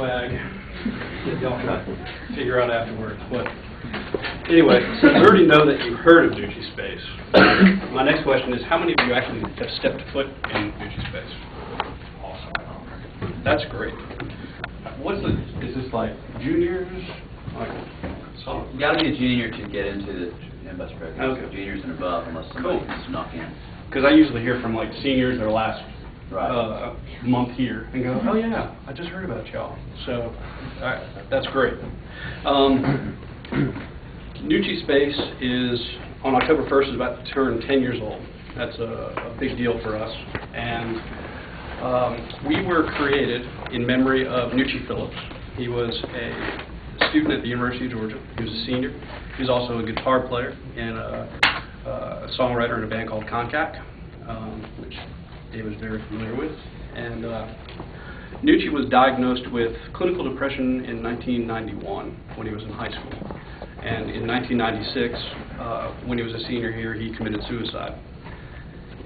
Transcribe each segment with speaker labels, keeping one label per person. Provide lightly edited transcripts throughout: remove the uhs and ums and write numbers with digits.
Speaker 1: swag that y'all can figure out afterwards. But anyway, so you already know that you've heard of Nucci Space. My next question is, how many of you actually have stepped foot in Nucci Space? Awesome. That's great. Is this like juniors?
Speaker 2: So you got to be a junior to get into the best program.
Speaker 1: Okay.
Speaker 2: So juniors and above, unless somebody can snuck in.
Speaker 1: Because I usually hear from like seniors their last
Speaker 2: Right.
Speaker 1: month here and go, oh yeah, I just heard about y'all. So that's great. Nucci Space is, on October 1st, is about to turn 10 years old. That's a big deal for us. And we were created in memory of Nucci Phillips. He was a student at the University of Georgia. He was a senior. He was also a guitar player and a songwriter in a band called Concac, which David was very familiar with. And Nucci was diagnosed with clinical depression in 1991 when he was in high school. And in 1996, when he was a senior here, he committed suicide.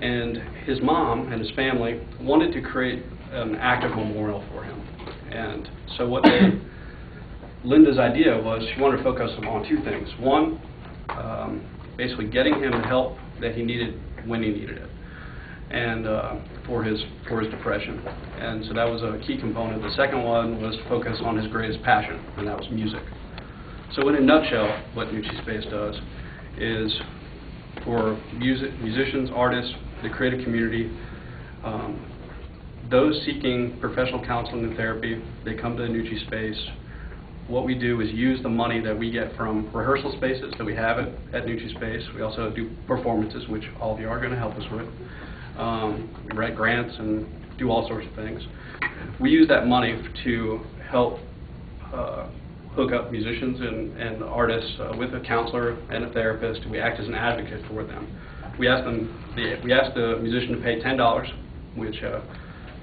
Speaker 1: And his mom and his family wanted to create an active memorial for him. And so Linda's idea was she wanted to focus on two things. One, basically getting him the help that he needed when he needed it, and for his depression. And so that was a key component. The second one was to focus on his greatest passion, and that was music. So in a nutshell, what Nucci Space does is for musicians, artists, the creative community, those seeking professional counseling and therapy, they come to the Nucci Space. What we do is use the money that we get from rehearsal spaces that we have at Nucci Space. We also do performances, which all of you are going to help us with. We write grants and do all sorts of things. We use that money to help hook up musicians and artists with a counselor and a therapist. We act as an advocate for them. We ask the musician to pay $10, which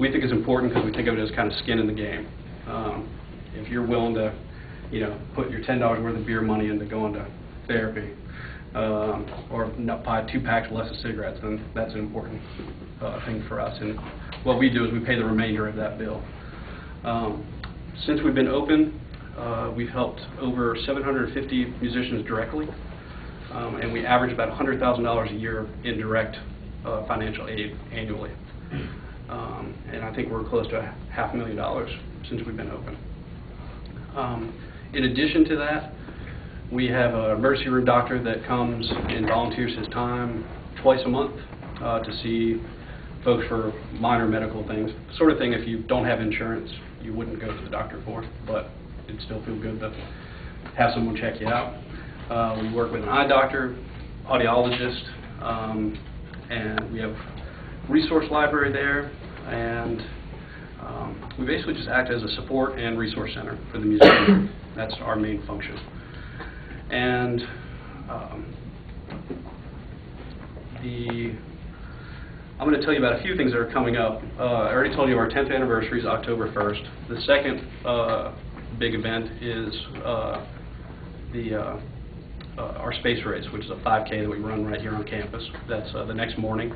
Speaker 1: we think is important because we think of it as kind of skin in the game. If you're willing to, put your $10 worth of beer money into going to therapy, or buy 2 packs less of cigarettes, then that's an important thing for us. And what we do is we pay the remainder of that bill. Since we've been open, we've helped over 750 musicians directly, and we average about $100,000 a year in direct financial aid annually. And I think we're close to $500,000 since we've been open. In addition to that, we have an emergency room doctor that comes and volunteers his time twice a month to see folks for minor medical things. The sort of thing if you don't have insurance, you wouldn't go to the doctor for, but it'd still feel good to have someone check you out. We work with an eye doctor, audiologist, and we have resource library there, and we basically just act as a support and resource center for the museum. That's our main function. And I'm going to tell you about a few things that are coming up. I already told you our 10th anniversary is October 1st. The second big event is our space race, which is a 5K that we run right here on campus. That's the next morning,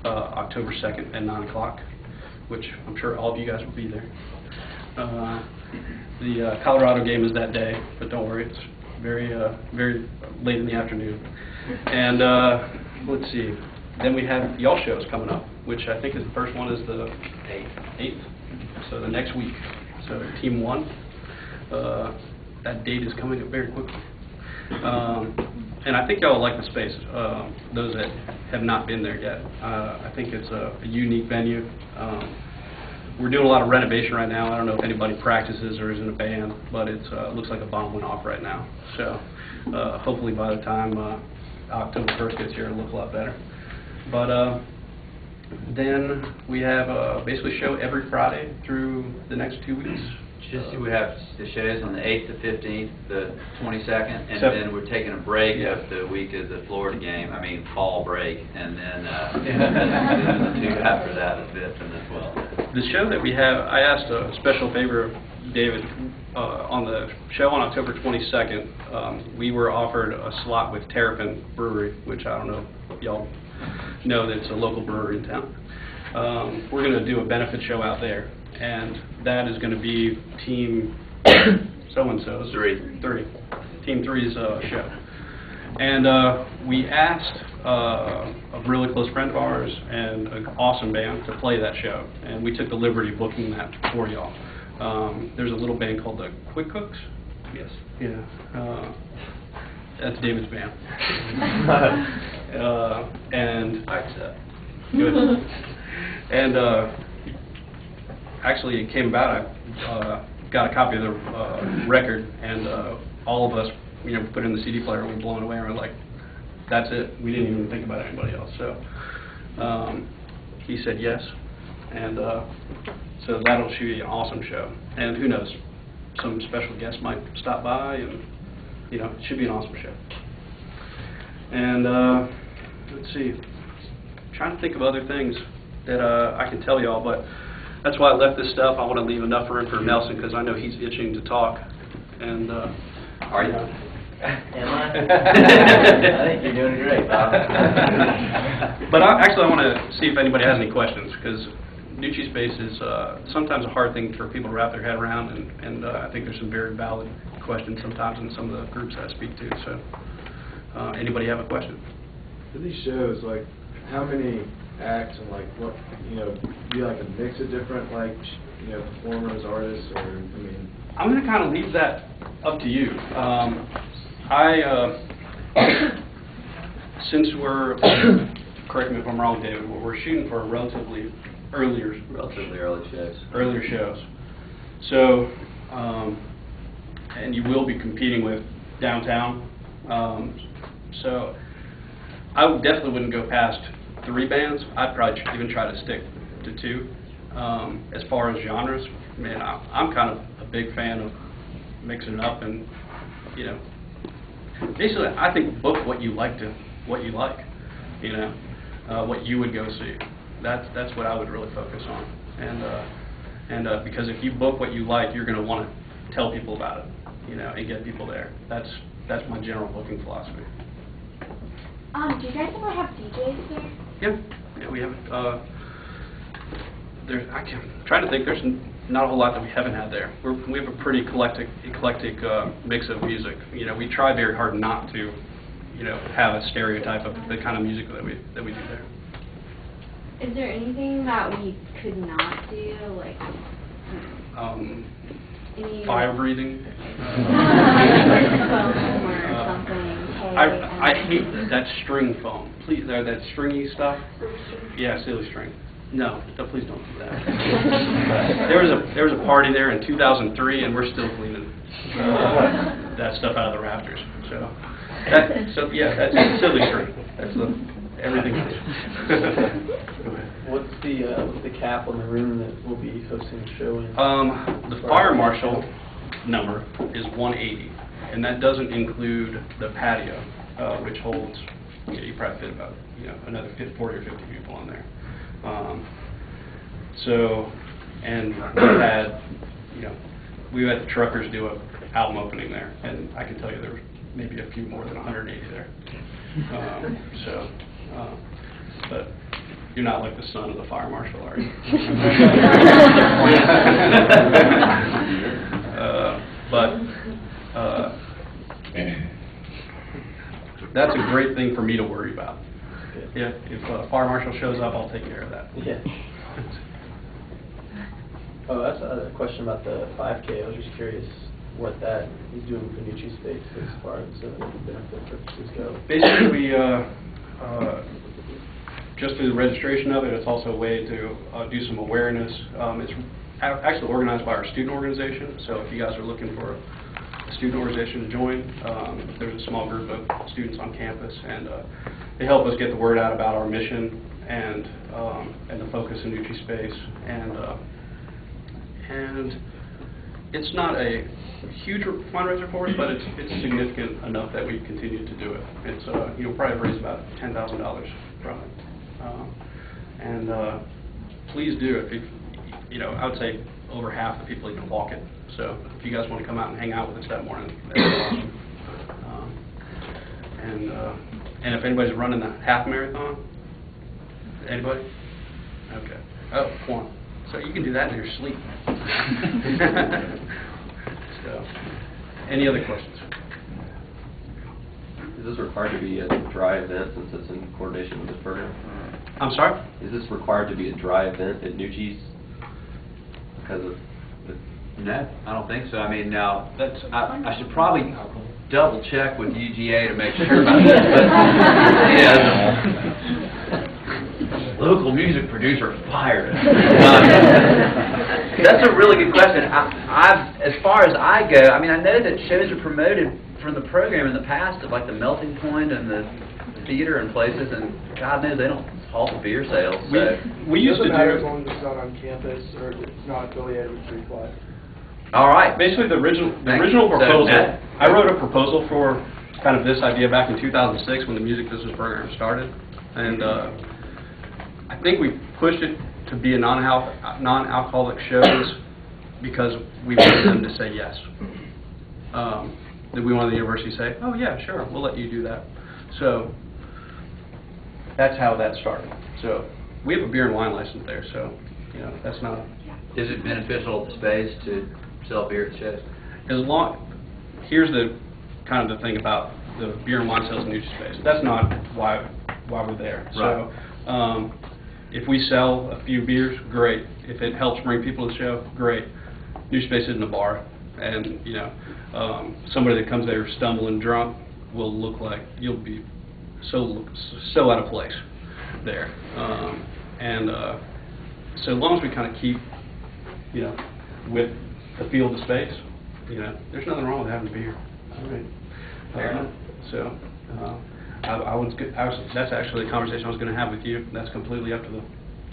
Speaker 1: October 2nd at 9 o'clock, which I'm sure all of you guys will be there. The Colorado game is that day, but don't worry, it's very late in the afternoon. And let's see, then we have y'all shows coming up, which I think is the first one is the 8th, so the next week. So Team 1, that date is coming up very quickly. And I think y'all will like the space, those that have not been there yet. I think it's a unique venue. We're doing a lot of renovation right now. I don't know if anybody practices or is in a band, but it looks like a bomb went off right now. So hopefully by the time October 1st gets here, it'll look a lot better. But then we have basically a show every Friday through the next 2 weeks.
Speaker 2: We have the shows on the 8th, the 15th, the 22nd, and then we're taking a break of the week of the Florida game, fall break, and then the 2 after that, the 5th and the 12th.
Speaker 1: The show that we have, I asked a special favor of David on the show on October 22nd. We were offered a slot with Terrapin Brewery, which I don't know if y'all know that it's a local brewery in town. We're going to do a benefit show out there. and that is going to be Team so-and-so's.
Speaker 2: Three.
Speaker 1: Team Three's show. And we asked a really close friend of ours and an awesome band to play that show, and we took the liberty of booking that for y'all. There's a little band called the Quick Cooks.
Speaker 2: Yes.
Speaker 1: Yeah. That's David's band. And
Speaker 2: I accept.
Speaker 1: good. And actually, it came about. I got a copy of the record, and all of us, put it in the CD player, and we were blown away. And we're like, "That's it." We didn't even think about anybody else. So he said yes, and so that'll shoot you an awesome show. And who knows, some special guests might stop by, and it should be an awesome show. And let's see, I'm trying to think of other things that I can tell y'all, but that's why I left this stuff. I want to leave enough room for Nelson because I know he's itching to talk. And
Speaker 2: Are you?
Speaker 3: Am I? I think you're doing great, Bob.
Speaker 1: But I want to see if anybody has any questions, because Nucci Space is sometimes a hard thing for people to wrap their head around, and I think there's some very valid questions sometimes in some of the groups that I speak to. So, anybody have a question?
Speaker 4: For these shows, like, how many acts and what, do you like a mix of different performers, artists, or
Speaker 1: I'm going to kind of leave that up to you. Since we're, correct me if I'm wrong, David, but we're shooting for relatively earlier shows. So, and you will be competing with downtown. So I definitely wouldn't go past 3 bands. I'd probably even try to stick to 2. As far as genres, man, I'm kind of a big fan of mixing it up, and basically I think book what you like, what you would go see. That's what I would really focus on, and because if you book what you like, you're going to want to tell people about it, and get people there. That's my general booking philosophy.
Speaker 5: Do you guys ever have DJs there?
Speaker 1: Yeah, we have. I'm trying to think. There's not a whole lot that we haven't had there. We have a pretty eclectic mix of music. We try very hard not to, have a stereotype of the kind of music that we do there.
Speaker 5: Is there anything that we could not do, like any
Speaker 1: Fire breathing.
Speaker 5: foam or something?
Speaker 1: I hate that string foam. Please, that stringy stuff. Yeah, silly string. No, please don't do that. There was a party there in 2003, and we're still cleaning that stuff out of the rafters. So that's silly string. That's everything.
Speaker 3: What's the cap on the room that we'll be hosting the show in?
Speaker 1: The fire marshal number is 180, and that doesn't include the patio, which holds, you probably fit about another 40 or 50 people on there. And we had the truckers do an album opening there, and I can tell you there were maybe a few more than 180 there. But you're not like the son of the fire marshal, are you? That's a great thing for me to worry about. Yeah, if a fire marshal shows up, I'll take care of that.
Speaker 3: Yeah. Oh, that's a question about the 5K. I was just curious what that is doing for Nucci Space as far as benefit purposes go.
Speaker 1: Basically, we just through the registration of it, it's also a way to do some awareness. It's actually organized by our student organization, so if you guys are looking for a student organization to join, there's a small group of students on campus, and they help us get the word out about our mission and the focus in Nucci Space. And it's not a huge fundraiser for us, but it's significant enough that we continue to do it. It's probably raised about $10,000 from it. And please do it. I would say over half the people even walk it. So if you guys want to come out and hang out with us that morning, that'd be awesome. And if anybody's running the half marathon, anybody? Okay. Oh, one. So you can do that in your sleep. So, any other questions?
Speaker 6: Is this required to be a dry event since it's in coordination with this program?
Speaker 1: I'm sorry?
Speaker 6: Is this required to be a dry event at Nucci's because of the...
Speaker 2: No, I don't think so. I mean, now, I should probably double check with UGA to make sure about this, but, yeah, local music producer fired. That's a really good question. As far as I go, I mean, I know that shows are promoted from the program in the past of like the Melting Point and the theater and places, and God knows they don't halt the beer sales. So.
Speaker 1: We used to
Speaker 7: Doesn't matter as
Speaker 1: do...
Speaker 7: long as it's not on campus or it's not affiliated with Free Fly.
Speaker 2: All right.
Speaker 1: Basically, the original
Speaker 2: Thank you.
Speaker 1: proposal,
Speaker 2: So,
Speaker 1: I wrote a proposal for kind of this idea back in 2006 when the music business program started, and I think we pushed it to be a non-alcoholic shows because we wanted them to say yes. That we wanted the university to say, oh yeah, sure, we'll let you do that. So that's how that started. So we have a beer and wine license there, so you know that's not.
Speaker 2: Is it beneficial to the space to sell beer at shows?
Speaker 1: Here's the kind of the thing about the beer and wine sales in Nucci space. That's not why we're there.
Speaker 2: Right.
Speaker 1: So if we sell a few beers, great. If it helps bring people to the show, great. Nucci space isn't a bar, and you know somebody that comes there stumbling drunk will look like you'll be so out of place there. So as long as we kind of keep with the feel of the space, there's nothing wrong with having beer.
Speaker 2: Fair enough.
Speaker 1: So that's actually a conversation I was going to have with you. That's completely up to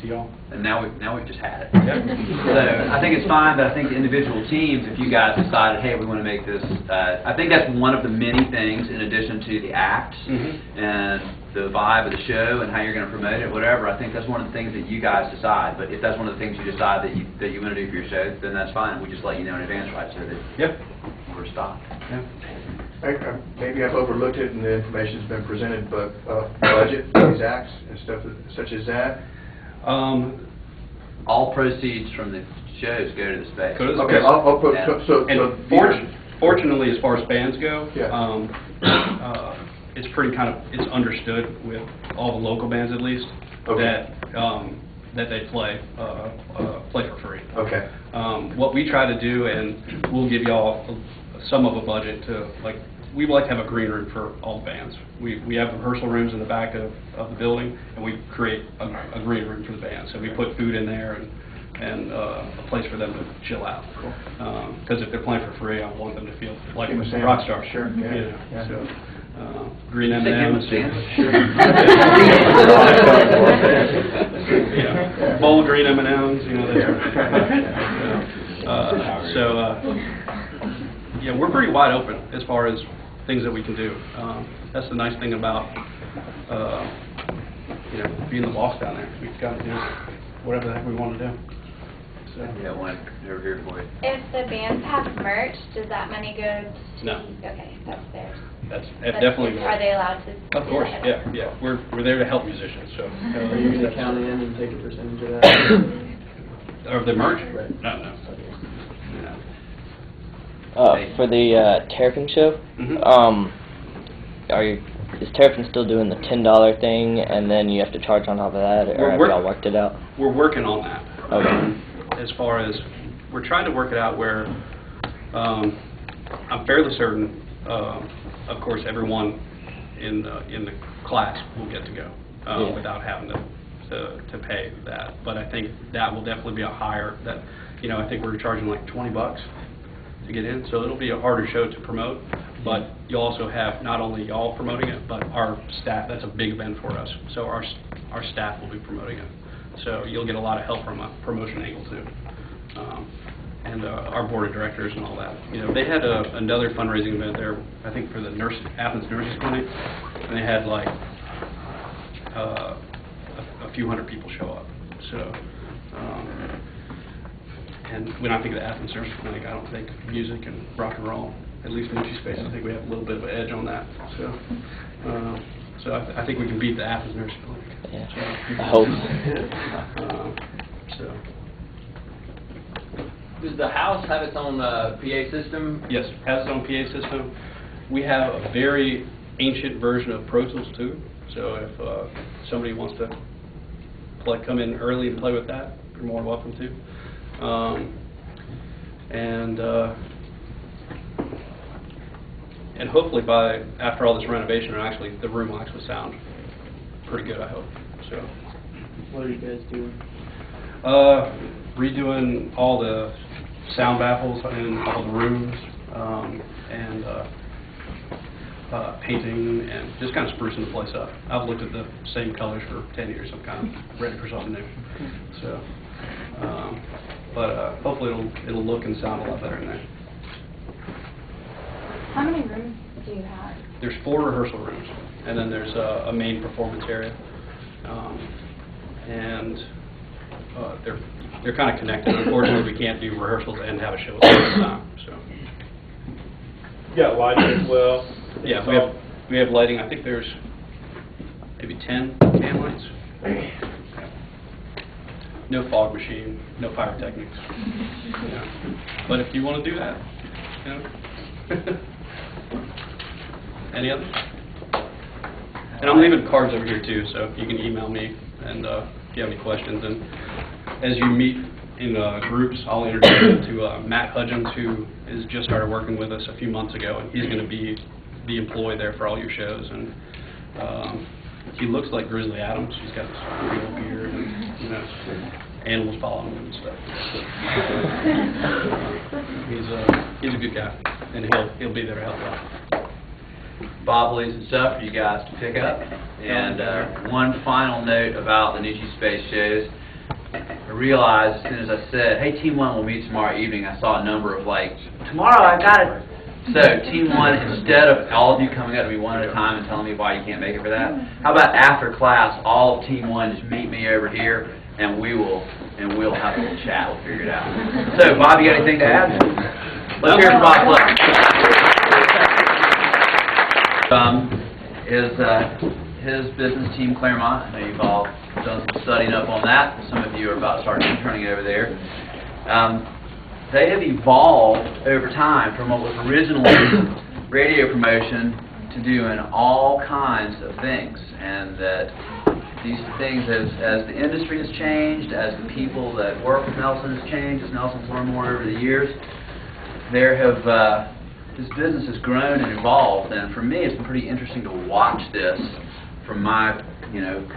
Speaker 1: y'all.
Speaker 2: And now we've just had it.
Speaker 1: Yep.
Speaker 2: So I think it's fine, but I think the individual teams, if you guys decided, hey, we want to make this, I think that's one of the many things in addition to the act and the vibe of the show and how you're going to promote it, whatever. I think that's one of the things that you guys decide. But if that's one of the things you decide that you want to do for your show, then that's fine. We just let you know in advance, right, so that we're stocked.
Speaker 1: Yep.
Speaker 8: Maybe I've overlooked it and the information's been presented, but budget, these acts and stuff such as that.
Speaker 2: All proceeds from the shows go to the space.
Speaker 1: Go to the
Speaker 8: Okay,
Speaker 1: space.
Speaker 8: I'll put,
Speaker 1: And fortunately, as far as bands go, it's pretty it's understood with all the local bands at least that they play for free.
Speaker 8: Okay.
Speaker 1: What we try to do, and we'll give y'all some of a budget to we like to have a green room for all the bands. We have rehearsal rooms in the back of the building, and we create a green room for the bands. So we put food in there and a place for them to chill out. Because if they're playing for free, I want them to feel like rock stars.
Speaker 8: Sure. Yeah.
Speaker 1: So green M&Ms. Bowl green M&Ms. Yeah, we're pretty wide open as far as things that we can do. That's the nice thing about being the boss down there. We've got to do whatever the heck we want to do. So.
Speaker 2: Yeah, one over here for you.
Speaker 5: If the bands have merch, does that money go to...
Speaker 1: No.
Speaker 5: Okay, that's theirs.
Speaker 1: That's definitely.
Speaker 5: Are they allowed to?
Speaker 1: Of course, yeah. We're there to help musicians. So.
Speaker 3: Are you going to count it in and take a percentage of that?
Speaker 1: Of the merch?
Speaker 3: Right.
Speaker 1: No.
Speaker 9: For the Terrapin show, is Terrapin still doing the $10 thing, and then you have to charge on top of that, or have y'all worked it out?
Speaker 1: We're working on that.
Speaker 9: Okay.
Speaker 1: As far as we're trying to work it out, where I'm fairly certain, of course, everyone in the class will get to go without having to pay that. But I think that will definitely be a higher I think we're charging like $20 to get in, so it'll be a harder show to promote, but you'll also have not only y'all promoting it, but our staff. That's a big event for us, so our staff will be promoting it, so you'll get a lot of help from a promotion angle too, and our board of directors and all that. They had another fundraising event there, I think for the Athens Nurses Clinic, and they had like a few hundred people show up, so and when I think of the Athens Nurses Clinic, I don't think music and rock and roll. At least in Nucci space, I think we have a little bit of an edge on that. So I think we can beat the Athens Nurses Clinic.
Speaker 9: Yeah, I hope.
Speaker 10: Does the house have its own PA system?
Speaker 1: Yes, it has its own PA system. We have a very ancient version of Pro Tools too, so if somebody wants to come in early and play with that, you're more than welcome to. And hopefully after all this renovation, the room will actually sound pretty good, I hope. So.
Speaker 3: What are you guys doing?
Speaker 1: Redoing all the sound baffles in all the rooms, and painting and just kind of sprucing the place up. I've looked at the same colors for 10 years. I'm kind of ready for something new. So, but hopefully it'll look and sound a lot better in there.
Speaker 5: How many rooms do you have?
Speaker 1: There's 4 rehearsal rooms, and then there's a main performance area, and they're kind of connected. Unfortunately, we can't do rehearsals and have a show at the same time. So.
Speaker 7: You got lighting as well?
Speaker 1: Yeah, we have lighting. I think there's maybe 10 can lights. No fog machine, no pyrotechnics. But if you want to do that, Any others? And I'm leaving cards over here too, so you can email me and if you have any questions. And as you meet in groups, I'll introduce you to Matt Hudgens, who has just started working with us a few months ago, and he's going to be the employee there for all your shows. And he looks like Grizzly Adams. He's got this real beard and animals following him and stuff. He's a good guy, and he'll be there to help out.
Speaker 2: Bob leaves some stuff for you guys to pick up. And one final note about the Nucci Space shows. I realized as soon as I said, hey, Team 1 will meet tomorrow evening, I saw a number of like, tomorrow I got it. So Team 1, instead of all of you coming up to me one at a time and telling me why you can't make it for that, how about after class, all of Team 1 just meet me over here, and we'll have a little chat. We'll figure it out. So, Bob, you got anything to add? Let's hear it from Bob Sleppy. His business team, Claremont, I know you've all done some studying up on that. Some of you are about to start interning over there. They have evolved over time from what was originally radio promotion to doing all kinds of things, and that these things, as the industry has changed, as the people that work with Nelson has changed, as Nelson's learned more over the years, this business has grown and evolved. And for me, it's been pretty interesting to watch this from my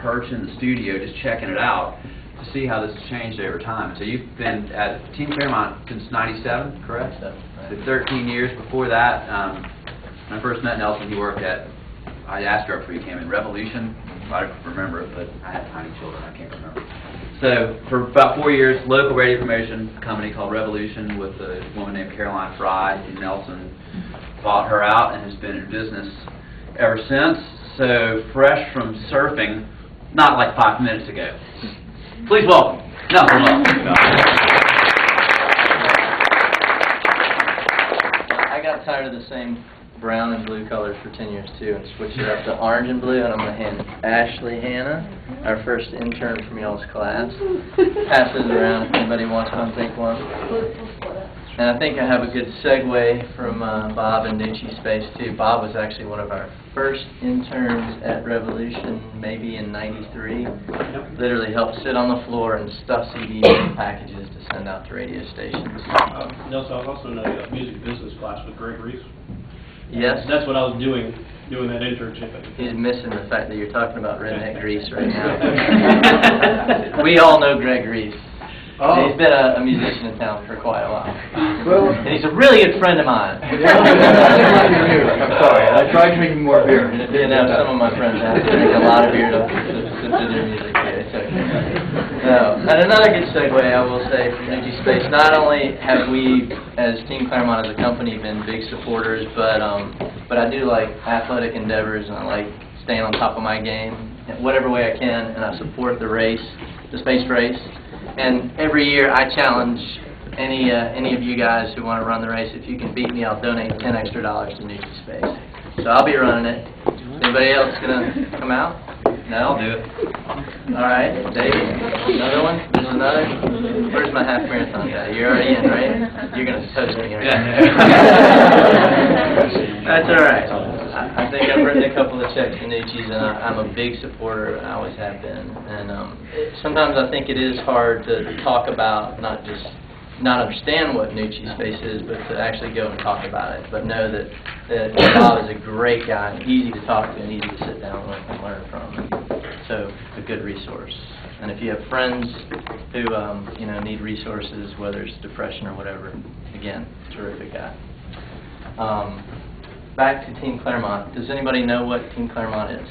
Speaker 2: perch in the studio, just checking it out, to see how this has changed over time. So you've been at Team Claremont since '97, correct? So 13 years. Before that, when I first met Nelson, he worked at, I asked her before he came in, Revolution. I don't remember it, but I had tiny children, I can't remember. So for about 4 years, local radio promotion company called Revolution with a woman named Caroline Fry, and Nelson bought her out and has been in business ever since. So fresh from surfing, not like 5 minutes ago. Please welcome Nelson Love.
Speaker 11: I got tired of the same brown and blue colors for 10 years too, and switched it up to orange and blue, and I'm going to hand Ashley Hanna, our first intern from y'all's class. Pass it around if anybody wants one, take one. And I think I have a good segue from Bob and Nucci Space too. Bob was actually one of our first interns at Revolution, maybe in '93. Literally helped sit on the floor and stuff CDs and packages to send out to radio stations.
Speaker 1: Nelson, I was also in a music business class with Greg Reese.
Speaker 11: Yes?
Speaker 1: That's what I was doing that internship.
Speaker 11: He's missing the fact that you're talking about redneck Grease right now. We all know Greg Reese.
Speaker 8: Oh.
Speaker 11: He's been a musician in town for quite a while.
Speaker 8: Well,
Speaker 11: and he's a really good friend of mine.
Speaker 8: I'm sorry, I tried drinking more beer.
Speaker 11: You know, some of my friends have to drink a lot of beer to listen to their music. Yeah, it's okay. No. And another good segue, I will say, from Nucci Space, not only have we, as Team Claremont as a company, been big supporters, but I do like athletic endeavors, and I like staying on top of my game in whatever way I can, and I support the race, the space race. And every year I challenge any of you guys who want to run the race. If you can beat me, I'll donate $10 extra to Nucci Space. So I'll be running it. Is anybody else going to come out? No?
Speaker 2: I'll do it.
Speaker 11: All right, David, another one? There's another? Where's my half marathon guy? You're already in, right? You're going to toast me, aren't you? That's all right. I think I've written a couple of checks to Nucci's, and I'm a big supporter, and I always have been. And sometimes I think it is hard to talk about, not understand what Nucci's Space is, but to actually go and talk about it. But know that Bob is a great guy, and easy to talk to, and easy to sit down with and learn from. So a good resource. And if you have friends who need resources, whether it's depression or whatever, again, terrific guy. Back to Team Claremont. Does anybody know what Team Claremont is?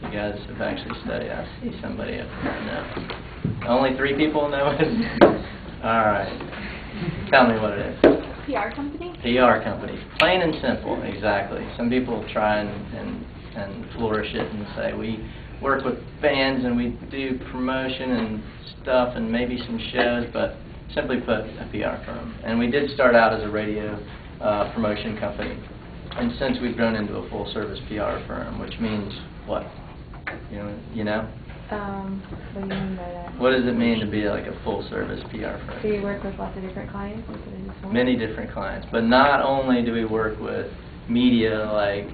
Speaker 11: You guys have actually studied. I see somebody up there. No. Only 3 people know it? All right. Tell me what it is.
Speaker 5: PR company?
Speaker 11: PR company. Plain and simple, exactly. Some people try and flourish it and say, we work with bands and we do promotion and stuff and maybe some shows, but simply put, a PR firm. And we did start out as a radio promotion company. And since we've grown into a full-service PR firm, which means what? You know?
Speaker 5: What do you mean by that?
Speaker 11: What does it mean to be like a full-service PR firm?
Speaker 5: Do you work with lots of different clients? Or is it just one?
Speaker 11: Many different clients. But not only do we work with media like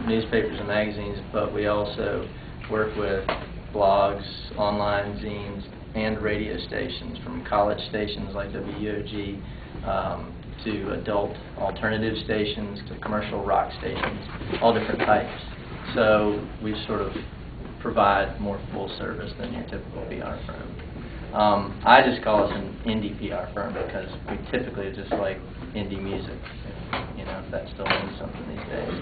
Speaker 11: newspapers and magazines, but we also work with blogs, online zines, and radio stations, from college stations like WOG to adult alternative stations to commercial rock stations, all different types. So we sort of provide more full service than your typical PR firm. I just call us an indie PR firm because we typically just like indie music, if that still means something these days.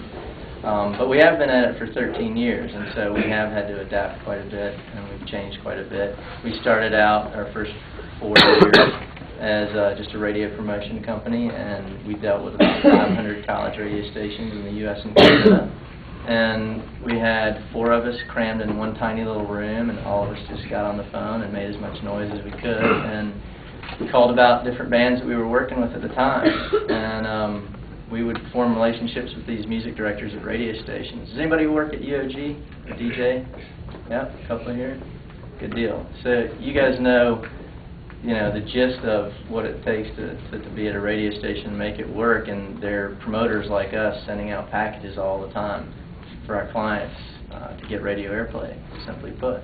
Speaker 11: But we have been at it for 13 years, and so we have had to adapt quite a bit, and we've changed quite a bit. We started out our first 4 years as just a radio promotion company, and we dealt with about 500 college radio stations in the U.S. and Canada. And we had 4 of us crammed in one tiny little room, and all of us just got on the phone and made as much noise as we could, and we called about different bands that we were working with at the time. And we would form relationships with these music directors at radio stations. Does anybody work at UOG or DJ? Yeah, a couple here. Good deal. So you guys know, the gist of what it takes to be at a radio station and make it work, and they're promoters like us sending out packages all the time for our clients to get radio airplay, simply put.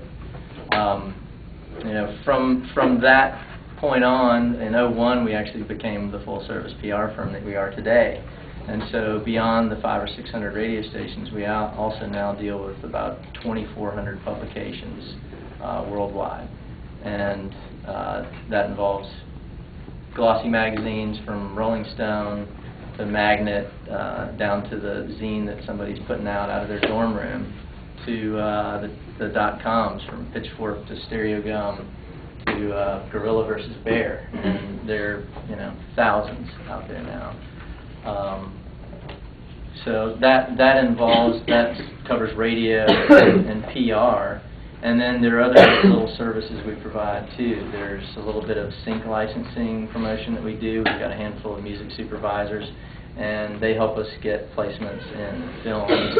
Speaker 11: From that point on, in 2001, we actually became the full-service PR firm that we are today. And so beyond the 500 or 600 radio stations, we also now deal with about 2,400 publications worldwide. And that involves glossy magazines from Rolling Stone to Magnet, down to the zine that somebody's putting out of their dorm room, to the .coms, from Pitchfork to Stereo Gum to Gorilla versus Bear. And there are thousands out there now. So that covers radio and PR. And then there are other little services we provide too. There's a little bit of sync licensing promotion that we do. We've got a handful of music supervisors, and they help us get placements in films,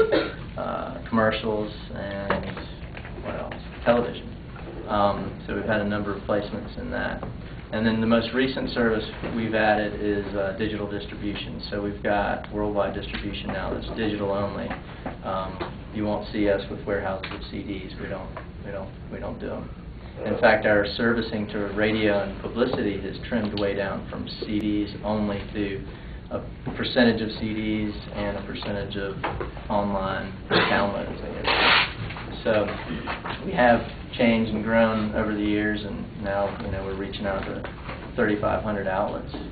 Speaker 11: commercials, and what else? Television. So we've had a number of placements in that. And then the most recent service we've added is digital distribution. So we've got worldwide distribution now that's digital only. You won't see us with warehouses of CDs. We don't do them. In fact, our servicing to radio and publicity has trimmed way down from CDs only to a percentage of CDs and a percentage of online downloads, I guess. So we have changed and grown over the years, and now we're reaching out to 3,500 outlets. And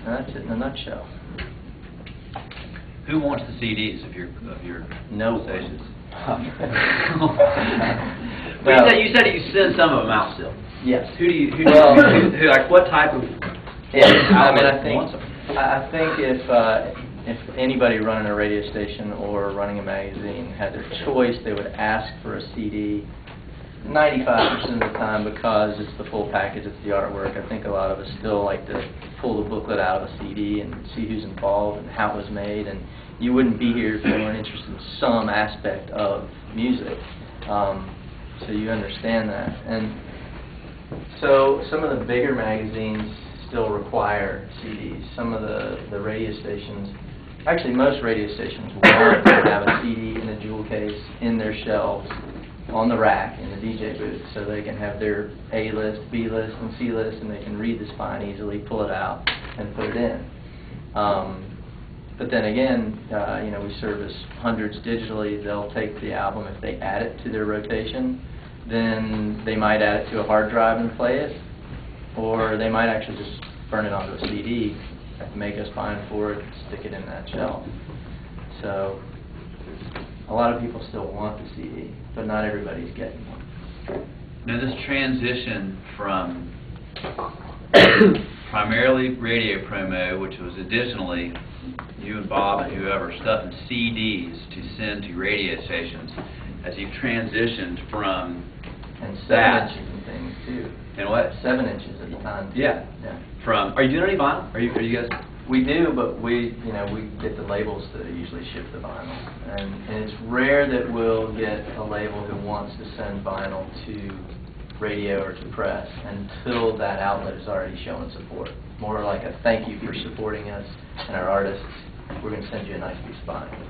Speaker 11: that's it in a nutshell.
Speaker 2: Who wants the CDs of your
Speaker 11: No
Speaker 2: stations?
Speaker 11: Well,
Speaker 2: you said you send some of them out still.
Speaker 11: Yes.
Speaker 2: Who
Speaker 11: Well,
Speaker 2: like what type of outlet wants them?
Speaker 11: I think if anybody running a radio station or running a magazine had their choice, they would ask for a CD 95% of the time, because it's the full package, it's the artwork. I think a lot of us still like to pull the booklet out of a CD and see who's involved and how it was made. And you wouldn't be here if you weren't interested in some aspect of music. So you understand that. And so some of the bigger magazines still require CDs. Some of the radio stations, actually most radio stations, want to have a CD in a jewel case in their shelves on the rack in the DJ booth, so they can have their A list, B list, and C list, and they can read the spine easily, pull it out, and put it in. But then again, we service hundreds digitally. They'll take the album, if they add it to their rotation, then they might add it to a hard drive and play it, or they might actually just burn it onto a CD, make us fine for it, stick it in that shelf. So a lot of people still want the CD, but not everybody's getting one.
Speaker 2: Now this transition from primarily radio promo, which was additionally you and Bob and whoever stuffing CDs to send to radio stations, as you've transitioned from
Speaker 11: and 7
Speaker 2: that,
Speaker 11: inches and things too.
Speaker 2: And what?
Speaker 11: 7 inches at the time too.
Speaker 2: Yeah.
Speaker 11: Yeah.
Speaker 2: From, are you doing any vinyl? Are you guys?
Speaker 11: We do, but we get the labels to usually ship the vinyl, and it's rare that we'll get a label who wants to send vinyl to radio or to press until that outlet is already showing support. More like a thank you for supporting us and our artists. We're going to send you a nice piece of vinyl.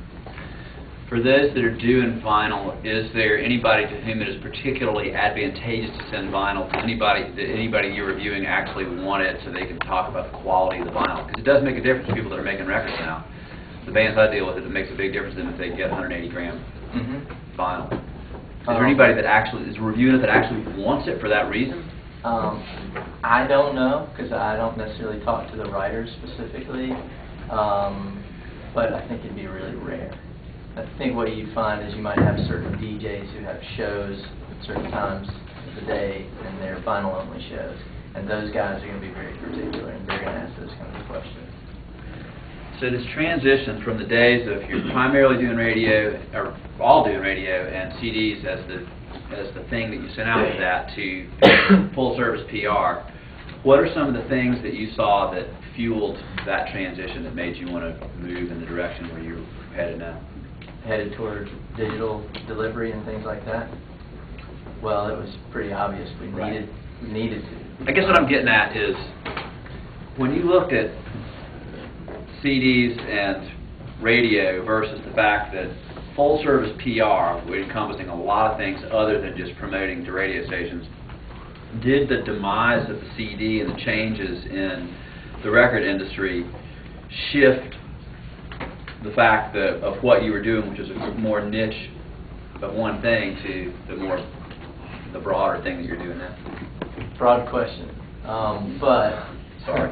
Speaker 2: For those that are doing vinyl, is there anybody to whom it is particularly advantageous to send vinyl? Does anybody you're reviewing actually want it so they can talk about the quality of the vinyl? Because it does make a difference to people that are making records now. The bands I deal with, it makes a big difference than if they get 180 gram vinyl. Is there anybody that actually is reviewing it that actually wants it for that reason?
Speaker 11: I don't know, because I don't necessarily talk to the writers specifically, but I think it'd be really rare. I think what you find is you might have certain DJs who have shows at certain times of the day, and they're vinyl-only shows, and those guys are going to be very particular, and they're going to ask those kinds of questions.
Speaker 2: So this transition from the days of you're primarily doing radio, or all doing radio, and CDs as the thing that you sent out with that, to full-service PR, what are some of the things that you saw that fueled that transition that made you want to move in the direction where you're headed now?
Speaker 11: Headed toward digital delivery and things like that? Well, it was pretty obvious we needed to.
Speaker 2: I guess what I'm getting at is, when you looked at CDs and radio versus the fact that full-service PR, encompassing a lot of things other than just promoting to radio stations, did the demise of the CD and the changes in the record industry shift the fact that of what you were doing, which is a more niche of one thing, to the broader thing that you're doing now?
Speaker 11: Broad question, but sorry,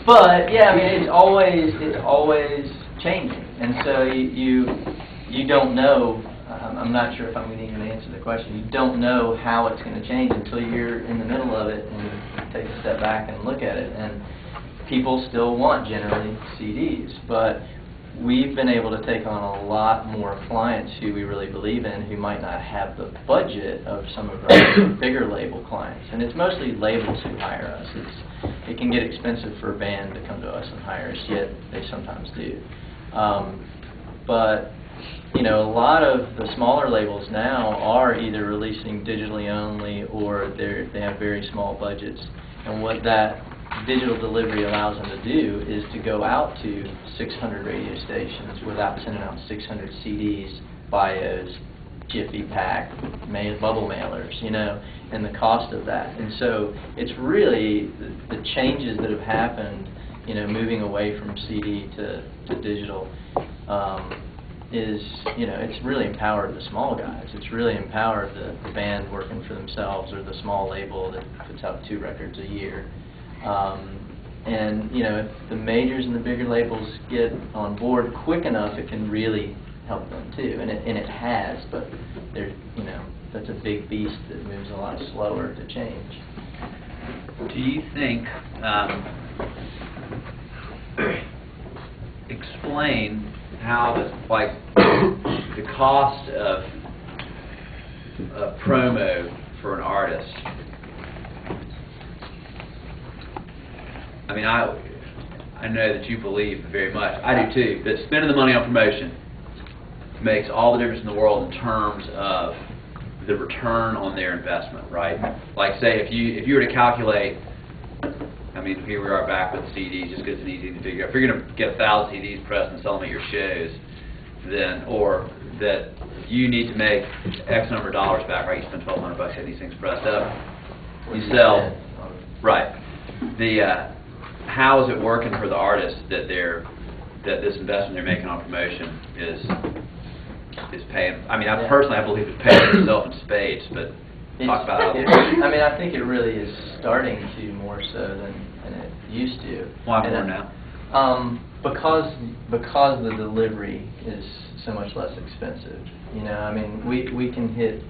Speaker 11: but yeah, I mean it's always changing, and so you don't know. I'm not sure if I'm going to even answer the question. You don't know how it's going to change until you're in the middle of it and you take a step back and look at it. And people still want generally CDs, but we've been able to take on a lot more clients who we really believe in, who might not have the budget of some of our bigger label clients. And it's mostly labels who hire us. It can get expensive for a band to come to us and hire us, yet they sometimes do. But a lot of the smaller labels now are either releasing digitally only, or they have very small budgets. And what that digital delivery allows them to do is to go out to 600 radio stations without sending out 600 CDs, bios, Jiffy Pack, bubble mailers, and the cost of that. And so it's really the changes that have happened, moving away from CD to digital, it's really empowered the small guys. It's really empowered the band working for themselves, or the small label that puts out 2 records a year. And if the majors and the bigger labels get on board quick enough, it can really help them too, and it has. But that's a big beast that moves a lot slower to change.
Speaker 2: Do you think? Explain how the cost of a promo for an artist, I mean, I know that you believe very much, I do too, that spending the money on promotion makes all the difference in the world in terms of the return on their investment, right? Like say if you were to calculate, I mean, here we are back with CDs just because it's easy to figure out. If you're going to get 1,000 CDs pressed and sell them at your shows, then, or that you need to make X number of dollars back, right? You spend $1,200 getting these things pressed up. You sell, right? How is it working for the artists that this investment they're making on promotion is paying? I mean, I believe it's paying for itself in spades, but talk about how.
Speaker 11: I mean, I think it really is starting to more so than it used to.
Speaker 2: Why more now?
Speaker 11: Because the delivery is so much less expensive. You know, I mean, we can hit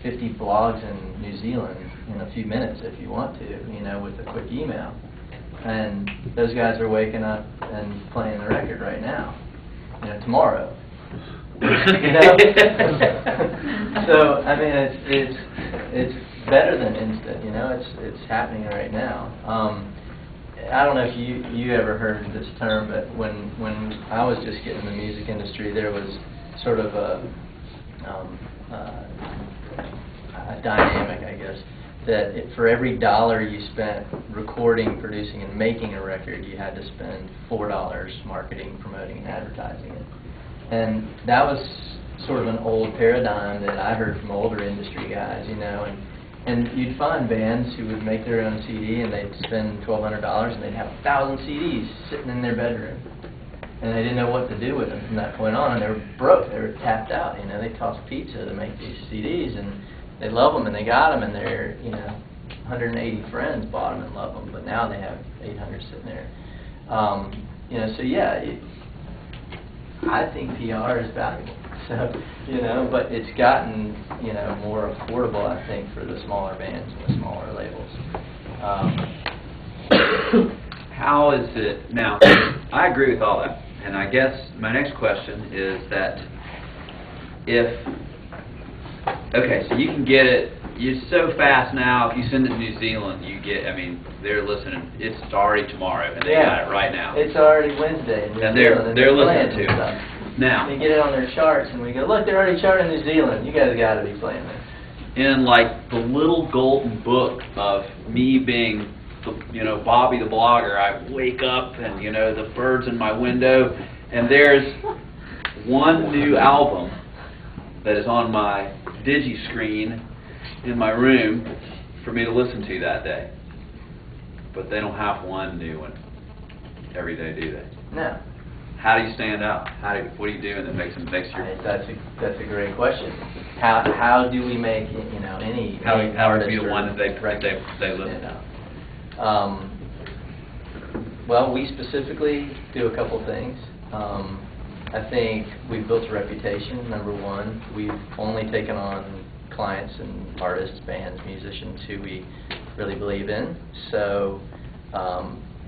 Speaker 11: 50 blogs in New Zealand in a few minutes if you want to, you know, with a quick email. And those guys are waking up and playing the record right now, you know, tomorrow. You know? So I mean, it's better than instant. You know, it's happening right now. I don't know if you ever heard this term, but when I was just getting in the music industry, there was sort of a dynamic, I guess, that for every dollar you spent recording, producing, and making a record, you had to spend $4 marketing, promoting, and advertising it. And that was sort of an old paradigm that I heard from older industry guys, you know, and you'd find bands who would make their own CD and they'd spend $1,200 and they'd have 1,000 CDs sitting in their bedroom. And they didn't know what to do with them from that point on, and they were broke, they were tapped out, you know, they tossed pizza to make these CDs, and they love them and they got them, and their, you know, 180 friends bought them and loved them, but now they have 800 sitting there. You know, so yeah, I think PR is valuable. So, you know, but it's gotten, you know, more affordable, I think, for the smaller bands and the smaller labels.
Speaker 2: How is it now? I agree with all that, and I guess my next question is that okay, so you can get it. You're so fast now. If you send it to New Zealand, you get. I mean, they're listening. It's already tomorrow, and they got it right now.
Speaker 11: It's already Wednesday in New
Speaker 2: and
Speaker 11: Zealand,
Speaker 2: they're listening to it. Now
Speaker 11: they get it on their charts, and we go, look, they're already charted in New Zealand. You guys got to be playing this.
Speaker 2: In like the little golden book of me being, you know, Bobby the blogger, I wake up and, you know, the birds in my window, and there's one new album that is on my digi screen in my room for me to listen to that day. But they don't have one new one every day, do they?
Speaker 11: No.
Speaker 2: How do you stand out? What are you doing that makes your...
Speaker 11: That's a great question. How do we make, you know, any
Speaker 2: How would be the one that they listen
Speaker 11: to? Well, we specifically do a couple things. I think we've built a reputation, number one. We've only taken on clients and artists, bands, musicians who we really believe in. So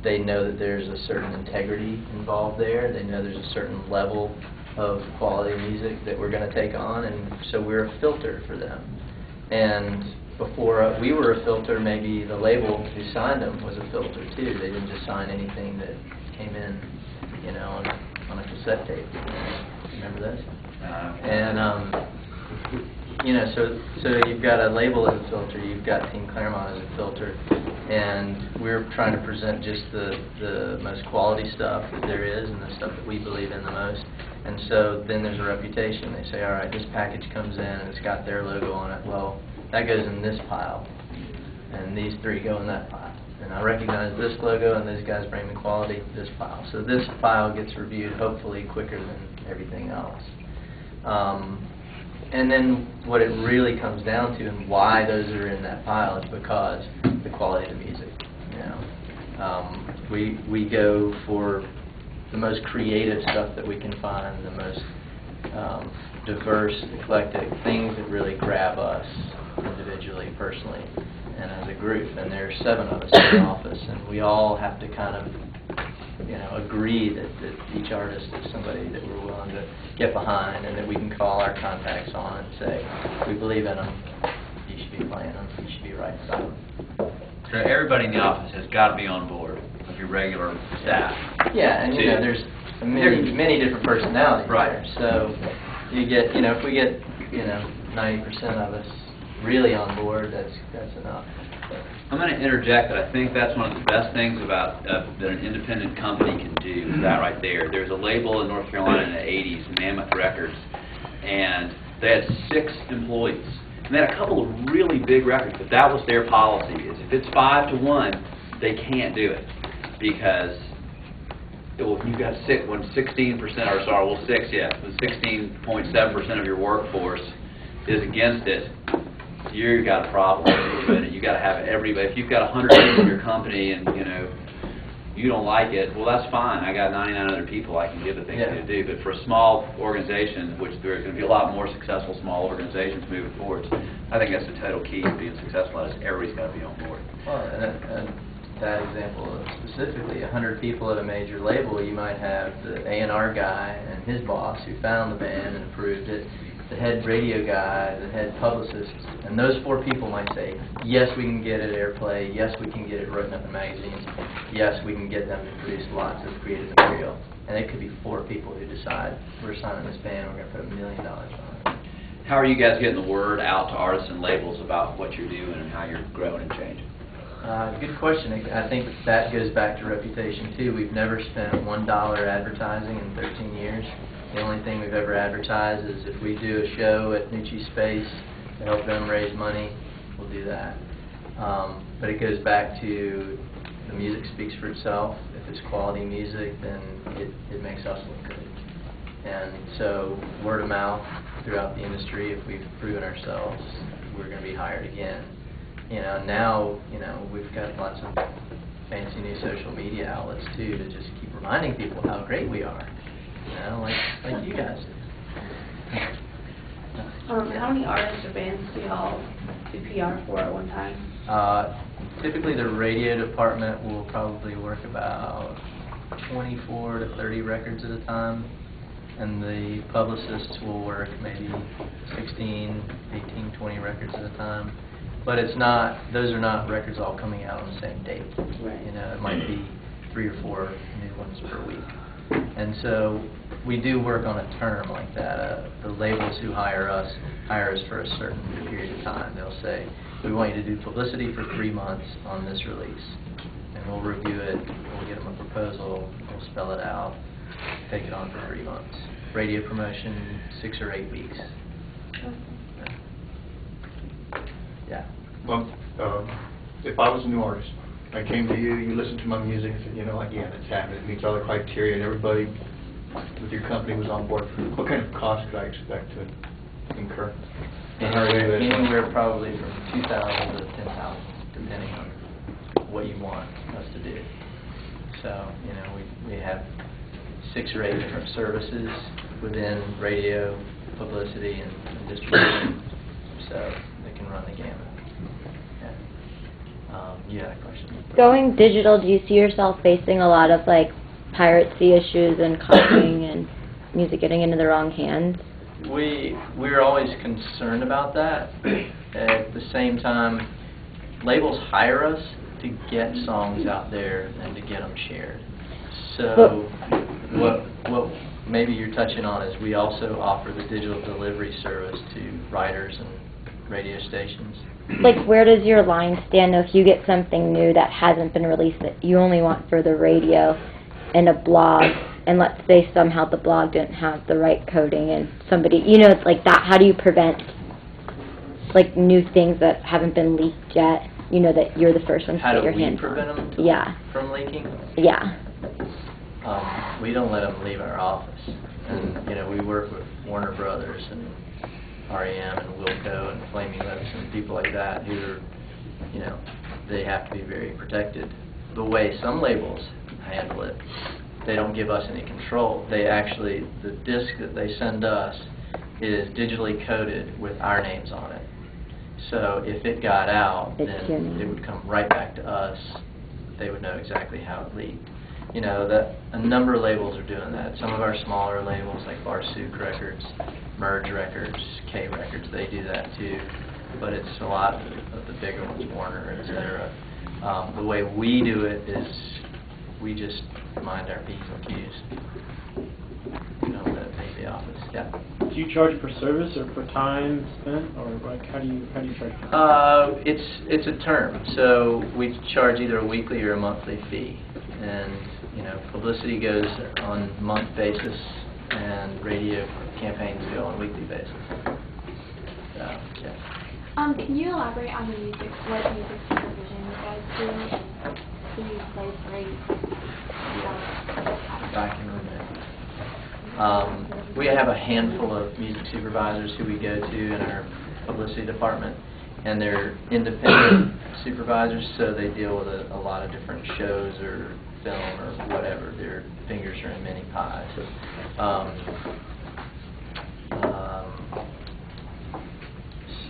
Speaker 11: they know that there's a certain integrity involved there. They know there's a certain level of quality music that we're going to take on, and so we're a filter for them. And before we were a filter, maybe the label who signed them was a filter too. They didn't just sign anything that came in, you know, on a cassette tape. Remember those? And you know, so you've got a label as a filter, you've got Team Claremont as a filter, and we're trying to present just the most quality stuff that there is and the stuff that we believe in the most. And so then there's a reputation. They say, all right, this package comes in and it's got their logo on it. Well, that goes in this pile, and these three go in that pile. And I recognize this logo, and these guys bring the quality to this pile. So this pile gets reviewed hopefully quicker than everything else. And then what it really comes down to and why those are in that pile is because the quality of the music. You know, we go for the most creative stuff that we can find, the most diverse, eclectic things that really grab us individually, personally, and as a group. And there's 7 of us in the office, and we all have to kind of agree that each artist is somebody that we're willing to get behind and that we can call our contacts on and say, we believe in them, you should be playing them, you should be writing about them.
Speaker 2: So everybody in the office has got to be on board with your regular staff.
Speaker 11: Yeah, and there's many different personalities there. So you get, if we get, 90% of us really on board, that's enough.
Speaker 2: I'm going to interject that I think that's one of the best things about that an independent company can do, that right there. There's a label in North Carolina in the 80s, Mammoth Records, and they had 6 employees. And they had a couple of really big records, but that was their policy, is if it's 5 to 1, they can't do it. Because you've got 6, when 16%, or sorry, well 6, yeah, when 16.7% of your workforce is against it, you've got a problem. You got to have everybody. If you've got 100 people in your company and you don't like it, well, that's fine. I got 99 other people I can give the things to do. But for a small organization, which there's going to be a lot more successful small organizations moving forward, I think that's the total key to being successful. Is everybody's got to be on board.
Speaker 11: Well, and that example specifically, 100 people at a major label, you might have the A&R guy and his boss who found the band and approved it, the head radio guy, the head publicist, and those 4 people might say, yes, we can get it airplay, yes, we can get it written up in magazines, yes, we can get them to produce lots of creative material. And it could be 4 people who decide, we're signing this band, we're going to put $1 million on it.
Speaker 2: How are you guys getting the word out to artists and labels about what you're doing and how you're growing and changing?
Speaker 11: Good question. I think that goes back to reputation, too. We've never spent $1 advertising in 13 years. The only thing we've ever advertised is if we do a show at Nucci Space to help them raise money, we'll do that. But it goes back to the music speaks for itself. If it's quality music, then it makes us look good. And so word of mouth throughout the industry, if we've proven ourselves, we're going to be hired again. Now, we've got lots of fancy new social media outlets, too, to just keep reminding people how great we are. Like you guys do.
Speaker 12: How many artists or bands do y'all do PR for at one time?
Speaker 11: Typically the radio department will probably work about 24 to 30 records at a time, and the publicists will work maybe 16, 18, 20 records at a time. But those are not records all coming out on the same date.
Speaker 12: Right.
Speaker 11: It might be 3 or 4 new ones per week. And so we do work on a term like that. The labels who hire us for a certain period of time. They'll say, we want you to do publicity for 3 months on this release. And we'll review it, we'll get them a proposal, we'll spell it out, take it on for 3 months. Radio promotion, 6 or 8 weeks. Yeah.
Speaker 8: Well, if I was a new artist, I came to you, you listened to my music, and said, it's happening, it meets all the criteria, and everybody with your company was on board. What kind of cost could I expect to incur?
Speaker 11: Anywhere probably from $2,000 to $10,000, depending on what you want us to do. So, we have 6 or 8 different services within radio, publicity, and distribution, so they can run the gamut. You had a question.
Speaker 5: Going digital, do you see yourself facing a lot of piracy issues and copying and music getting into the wrong hands?
Speaker 11: We're always concerned about that. At the same time, labels hire us to get songs out there and to get them shared. So what maybe you're touching on is we also offer the digital delivery service to writers and radio stations.
Speaker 5: Where does your line stand if you get something new that hasn't been released that you only want for the radio and a blog, and let's say somehow the blog didn't have the right coding and somebody, it's like that, how do you prevent new things that haven't been leaked yet, that you're the first one to get your hands on?
Speaker 11: How do we prevent them from leaking?
Speaker 5: Yeah.
Speaker 11: We don't let them leave our office. And, we work with Warner Brothers and REM and Wilco and Flaming Lips and people like that who are, they have to be very protected. The way some labels handle it, they don't give us any control. They actually, the disc that they send us is digitally coded with our names on it. So if it got out, then it would come right back to us. They would know exactly how it leaked. you know, that a number of labels are doing that. Some of our smaller labels like Barsuk Records, Merge Records, K Records, they do that too. But it's a lot of the bigger ones, Warner, etc. The way we do it is we just mind our P's and Q's. You know, the office. Yeah.
Speaker 3: Do you charge per service or per time spent, or like how do you charge?
Speaker 11: It's a term, so we charge either a weekly or a monthly fee, and you know, publicity goes on a month basis, and radio campaigns go on a weekly basis. So, yeah.
Speaker 12: Can you elaborate on the what music supervision you guys do, and who you play for?
Speaker 11: Back in the day. We have a handful of music supervisors who we go to in our publicity department, and they're independent supervisors, so they deal with a lot of different shows or film or whatever. Their fingers are in many pies.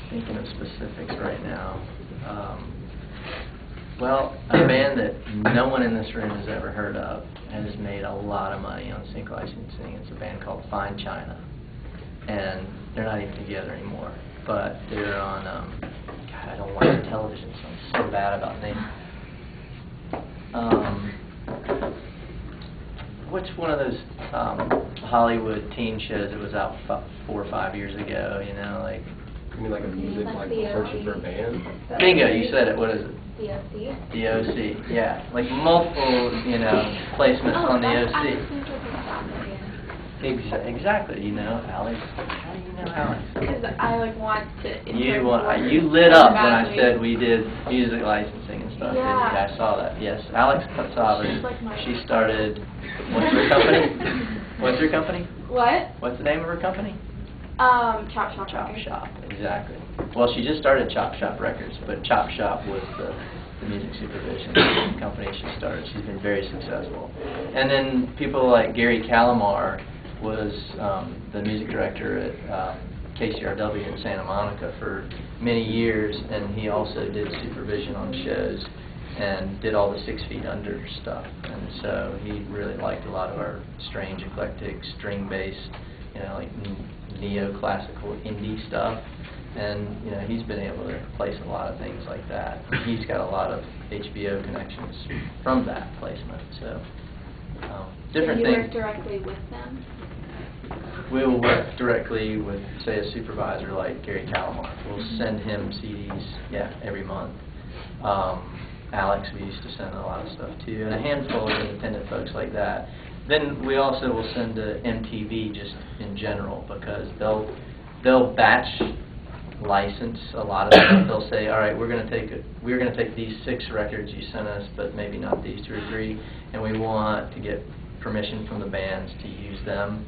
Speaker 11: Thinking of specifics right now. Well, a band that no one in this room has ever heard of and has made a lot of money on sync licensing. It's a band called Fine China, and they're not even together anymore. But they're on. God, I don't watch television, so I'm so bad about names. What's one of those Hollywood teen shows that was out 4 or 5 years ago? You know, like.
Speaker 6: You mean like a music, like searching for a band?
Speaker 11: Bingo, you said it. What is it?
Speaker 12: DOC.
Speaker 11: DOC, yeah. Like multiple, you know, placements on the OC. Exactly, you know, Alex. How do you know Alex?
Speaker 12: Because I like want to.
Speaker 11: You lit up when I said we did music licensing and stuff.
Speaker 12: Yeah.
Speaker 11: I saw that. Yes, Alex Patsavas.
Speaker 12: Like
Speaker 11: She started. What's her company? What's her company?
Speaker 12: What?
Speaker 11: What's the name of her company?
Speaker 12: Chop Shop.
Speaker 11: Chop Shop, exactly. Well, she just started Chop Shop Records, but Chop Shop was the music supervision company she started. She's been very successful. And then people like Gary Calamar was the music director at KCRW in Santa Monica for many years, and he also did supervision on shows and did all the 6 Feet Under stuff. And so he really liked a lot of our strange, eclectic, string-based, you know, like neoclassical indie stuff, and you know, he's been able to place a lot of things like that. He's got a lot of HBO connections from that placement. So different
Speaker 12: Do you
Speaker 11: things.
Speaker 12: work directly with them?
Speaker 11: We'll work directly with, say, a supervisor like Gary Calamar. We'll send him CDs, every month. Alex, we used to send a lot of stuff to, and a handful of independent folks like that. Then we also will send to MTV just in general, because they'll batch license a lot of stuff. They'll say, all right, we're going to take these 6 records you sent us, but maybe not these 2 or 3, and we want to get permission from the bands to use them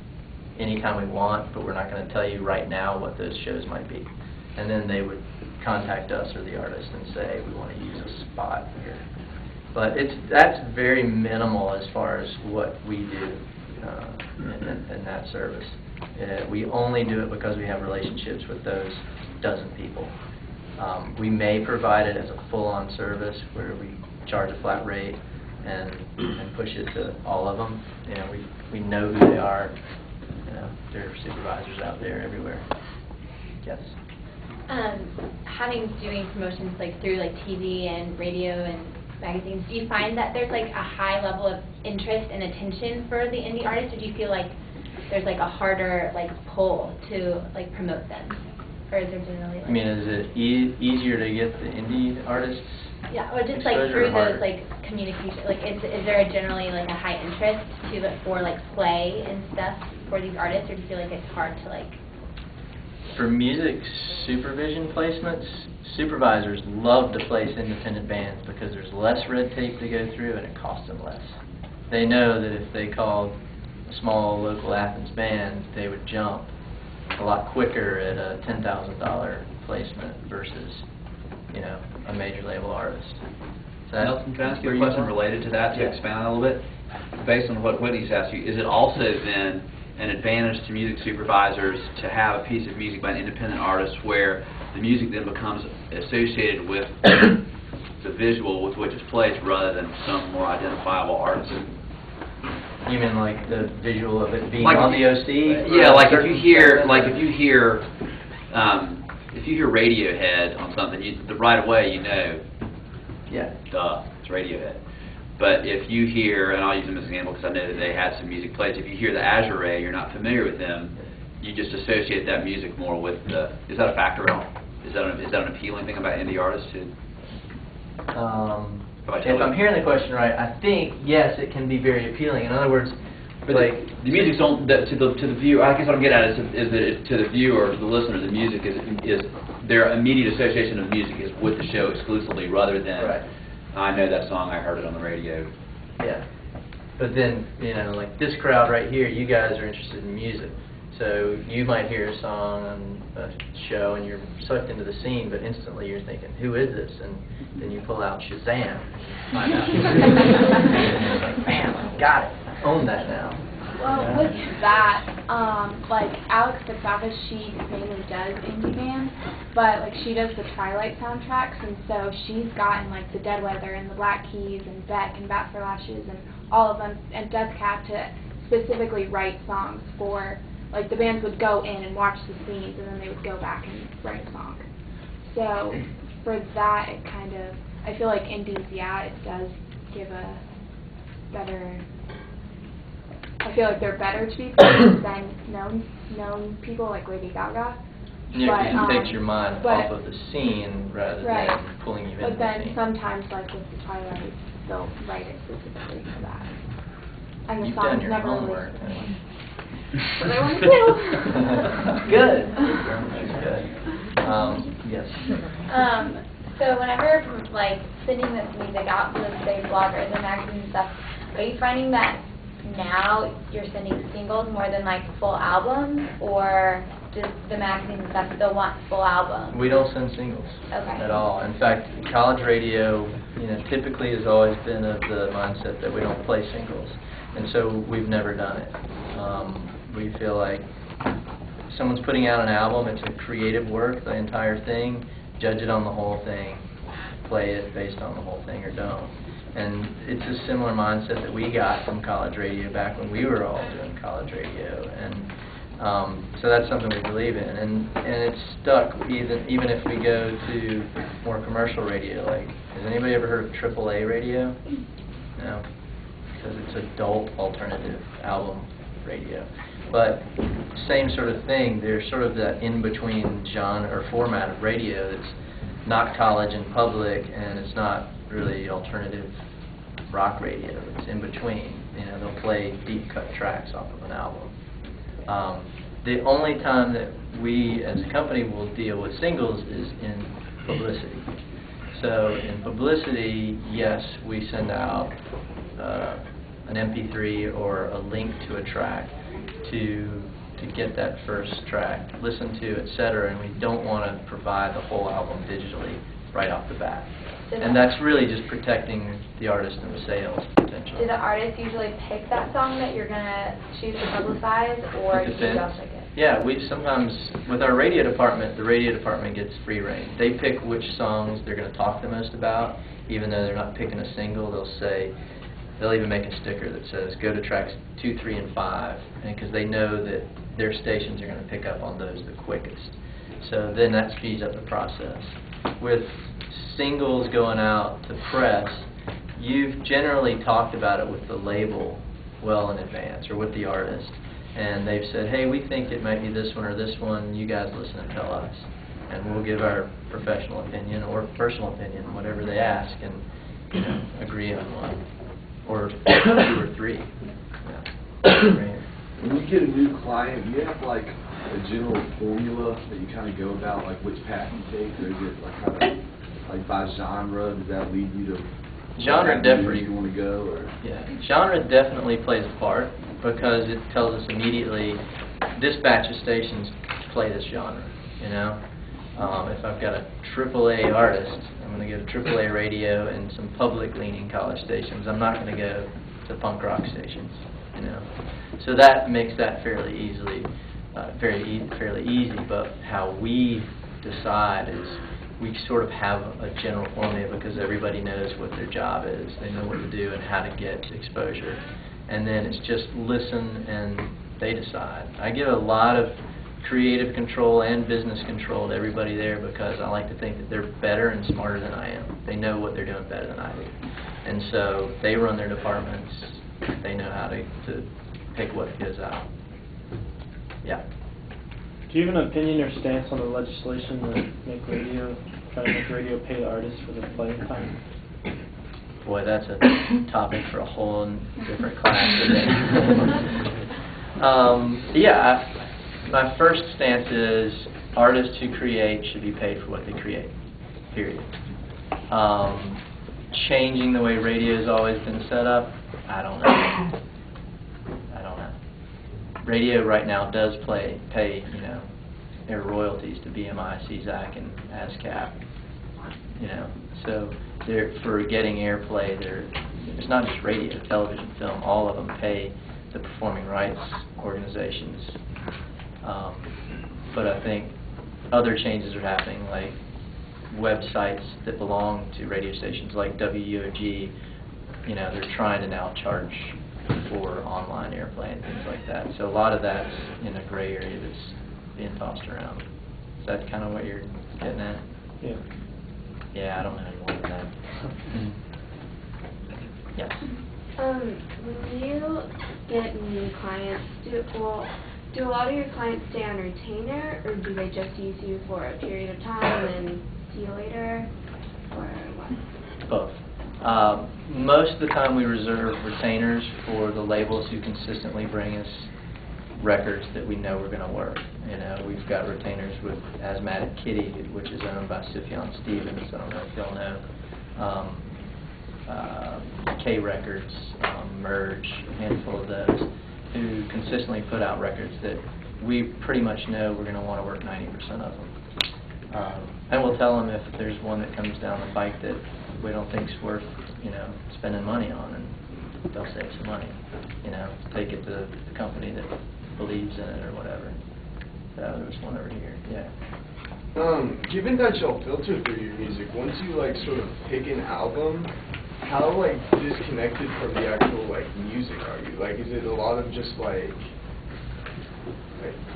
Speaker 11: anytime we want, but we're not going to tell you right now what those shows might be. And then they would contact us or the artist and say, we want to use a spot here. But that's very minimal as far as what we do in that service. We only do it because we have relationships with those dozen people. We may provide it as a full-on service where we charge a flat rate and push it to all of them. You know, we know who they are. You know, there are supervisors out there everywhere. Yes.
Speaker 5: Doing promotions like through like TV and radio and magazines, do you find that there's like a high level of interest and attention for the indie artists, or do you feel like there's like a harder like pull to like promote them, or is there generally like,
Speaker 11: I mean, is it easier to get the indie artists?
Speaker 5: Yeah, or just like through those like communication, like is there generally like a high interest for like play and stuff for these artists, or do you feel like it's hard to like?
Speaker 11: For music supervision placements, supervisors love to place independent bands because there's less red tape to go through and it costs them less. They know that if they called a small local Athens band, they would jump a lot quicker at a $10,000 placement versus, you know, a major label artist.
Speaker 2: Nelson, can I ask you a question related to that to expand on a little bit? Based on what Whitney's asked you, is it also then an advantage to music supervisors to have a piece of music by an independent artist where the music then becomes associated with the visual with which it's placed rather than some more identifiable artisan
Speaker 11: You mean like the visual of it being
Speaker 2: Like
Speaker 11: on the OC?
Speaker 2: Yeah, like if you hear Radiohead on something, right away you know,
Speaker 11: Yeah.
Speaker 2: duh, it's Radiohead. But if you hear, and I'll use them as an example because I know that they had some music plays, if you hear the Azure, you're not familiar with them, you just associate that music more with the, is that a factor at all? Is that an appealing thing about indie artists too?
Speaker 11: If I'm hearing the question right, I think, yes, it can be very appealing. In other words,
Speaker 2: but
Speaker 11: like...
Speaker 2: The music's on, to the viewer, I guess what I'm getting at is that to the viewer, the listener, the music is their immediate association of music is with the show exclusively rather than,
Speaker 11: Right.
Speaker 2: I know that song, I heard it on the radio.
Speaker 11: Yeah. But then, like this crowd right here, you guys are interested in music. So you might hear a song on a show and you're sucked into the scene, but instantly you're thinking, who is this? And then you pull out Shazam. Find out. It's like, bam, got it. Own that now.
Speaker 12: Well, with that, like Alex Fixafis, she mainly does indie bands, but like she does the Twilight soundtracks, and so she's gotten like the Dead Weather and the Black Keys and Beck and Bat for Lashes and all of them, and Death Cab to specifically write songs for, like the bands would go in and watch the scenes, and then they would go back and write a song. So for that, it kind of, I feel like indies, yeah, it does give a better. I feel like they're better to be played than known people like Lady Gaga.
Speaker 11: Yeah, because it takes your mind off of the scene rather than pulling you into the scene.
Speaker 12: But then sometimes, like with the Twilight, they'll write it specifically for that. And the
Speaker 11: You've
Speaker 12: song's
Speaker 11: done your
Speaker 12: never
Speaker 11: homework.
Speaker 12: released. But I want to do.
Speaker 11: Good. That's good. Yes.
Speaker 13: So whenever like sending this music out to the say bloggers and magazines and stuff, are you finding that now you're sending singles more than like full albums, or does the magazines and stuff still want full albums?
Speaker 11: We don't send singles at all. In fact, college radio, typically has always been of the mindset that we don't play singles, and so we've never done it. We feel like if someone's putting out an album, it's a creative work, the entire thing. Judge it on the whole thing, play it based on the whole thing, or don't. And it's a similar mindset that we got from college radio back when we were all doing college radio, and so that's something we believe in, and it's stuck even if we go to more commercial radio. Like, has anybody ever heard of AAA radio? No, because it's adult alternative album radio. But same sort of thing. There's sort of that in-between genre or format of radio that's not college and public, and it's not really alternative rock radio. It's in between. They'll play deep cut tracks off of an album. The only time that we as a company will deal with singles is in publicity. So in publicity, yes, we send out an MP3 or a link to a track to get that first track listened to, etc., and we don't want to provide the whole album digitally right off the bat. And that's really just protecting the artist and the sales potential.
Speaker 13: Do the artists usually pick that song that you're going to choose to publicize, or do you just pick it?
Speaker 11: Yeah, we sometimes, with our radio department, the radio department gets free reign. They pick which songs they're going to talk the most about, even though they're not picking a single. They'll even make a sticker that says, go to tracks 2, 3, and 5, because they know that their stations are going to pick up on those the quickest. So then that speeds up the process. With singles going out to press, you've generally talked about it with the label well in advance, or with the artist, and they've said, hey, we think it might be this one or this one, you guys listen and tell us, and we'll give our professional opinion or personal opinion, whatever they ask, and agree on one, or 2 or 3.
Speaker 4: When you get a new client, do you have like a general formula that you kind of go about, like which path you take, or is it like kind of like by genre? Does that lead you to
Speaker 11: genre definitely
Speaker 4: you want to go? Or?
Speaker 11: Yeah, genre definitely plays a part, because it tells us immediately this batch of stations play this genre. If I've got a AAA artist, I'm going to go to AAA radio and some public-leaning college stations. I'm not going to go to punk rock stations. So that makes that fairly easy. But how we decide is we sort of have a general formula, because everybody knows what their job is. They know what to do and how to get exposure. and then it's just listen and they decide. I give a lot of creative control and business control to everybody there because I like to think that they're better and smarter than I am. They know what they're doing better than I do. And so they run their departments. They know how to pick what goes out. Yeah.
Speaker 3: Do you have an opinion or stance on the legislation that try to make radio pay the artists for their playing time?
Speaker 11: Boy, that's a topic for a whole different class today. My first stance is artists who create should be paid for what they create, period. Changing the way radio's always been set up, I don't know. Radio right now does pay, their royalties to BMI, CZAC, and ASCAP. So for getting airplay, it's not just radio, television, film, all of them pay the performing rights organizations. But I think other changes are happening, like websites that belong to radio stations like WUOG, they're trying to now charge for online airplay and things like that. So a lot of that's in a gray area that's being tossed around. Is that kind of what you're getting at?
Speaker 3: Yeah.
Speaker 11: Yeah, I don't know any more than that. Yes.
Speaker 14: When you get new clients, do a lot of your clients stay on retainer, or do they just use you for a period of time and see you later, or what?
Speaker 11: Both. Most of the time we reserve retainers for the labels who consistently bring us records that we know we're going to work. We've got retainers with Asthmatic Kitty, which is owned by Sufjan Stevens. I don't know if y'all know. K Records, Merge, a handful of those, who consistently put out records that we pretty much know we're going to want to work 90% of them. And we'll tell them if there's one that comes down the pike that we don't think is worth, spending money on, and they'll save some money. Take it to the company that believes in it or whatever. So there's one over here. Yeah.
Speaker 15: Given that y'all filter through your music, once you sort of pick an album, how disconnected from the actual music are you? Is it a lot of just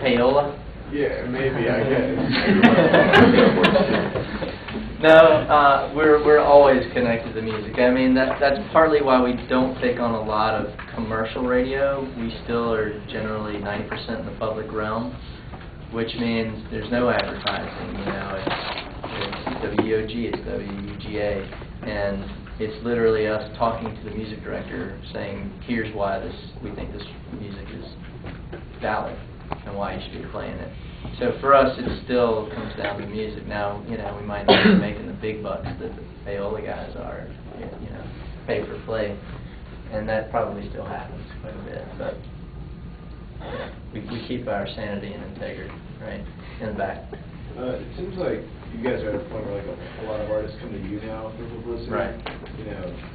Speaker 11: payola?
Speaker 15: Yeah, maybe, I guess.
Speaker 11: No, we're always connected to music. I mean, that's partly why we don't take on a lot of commercial radio. We still are generally 90% in the public realm, which means there's no advertising. It's WOG, it's WUGA, and it's literally us talking to the music director saying, here's why we think this music is valid and why you should be playing it. So for us, it still comes down to music. Now, we might not be making the big bucks that the payola guys are, pay for play, and that probably still happens quite a bit. But we keep our sanity and integrity, right, in the back.
Speaker 15: It seems like you guys are at a point where a lot of artists come to you now for publicity.
Speaker 11: Right.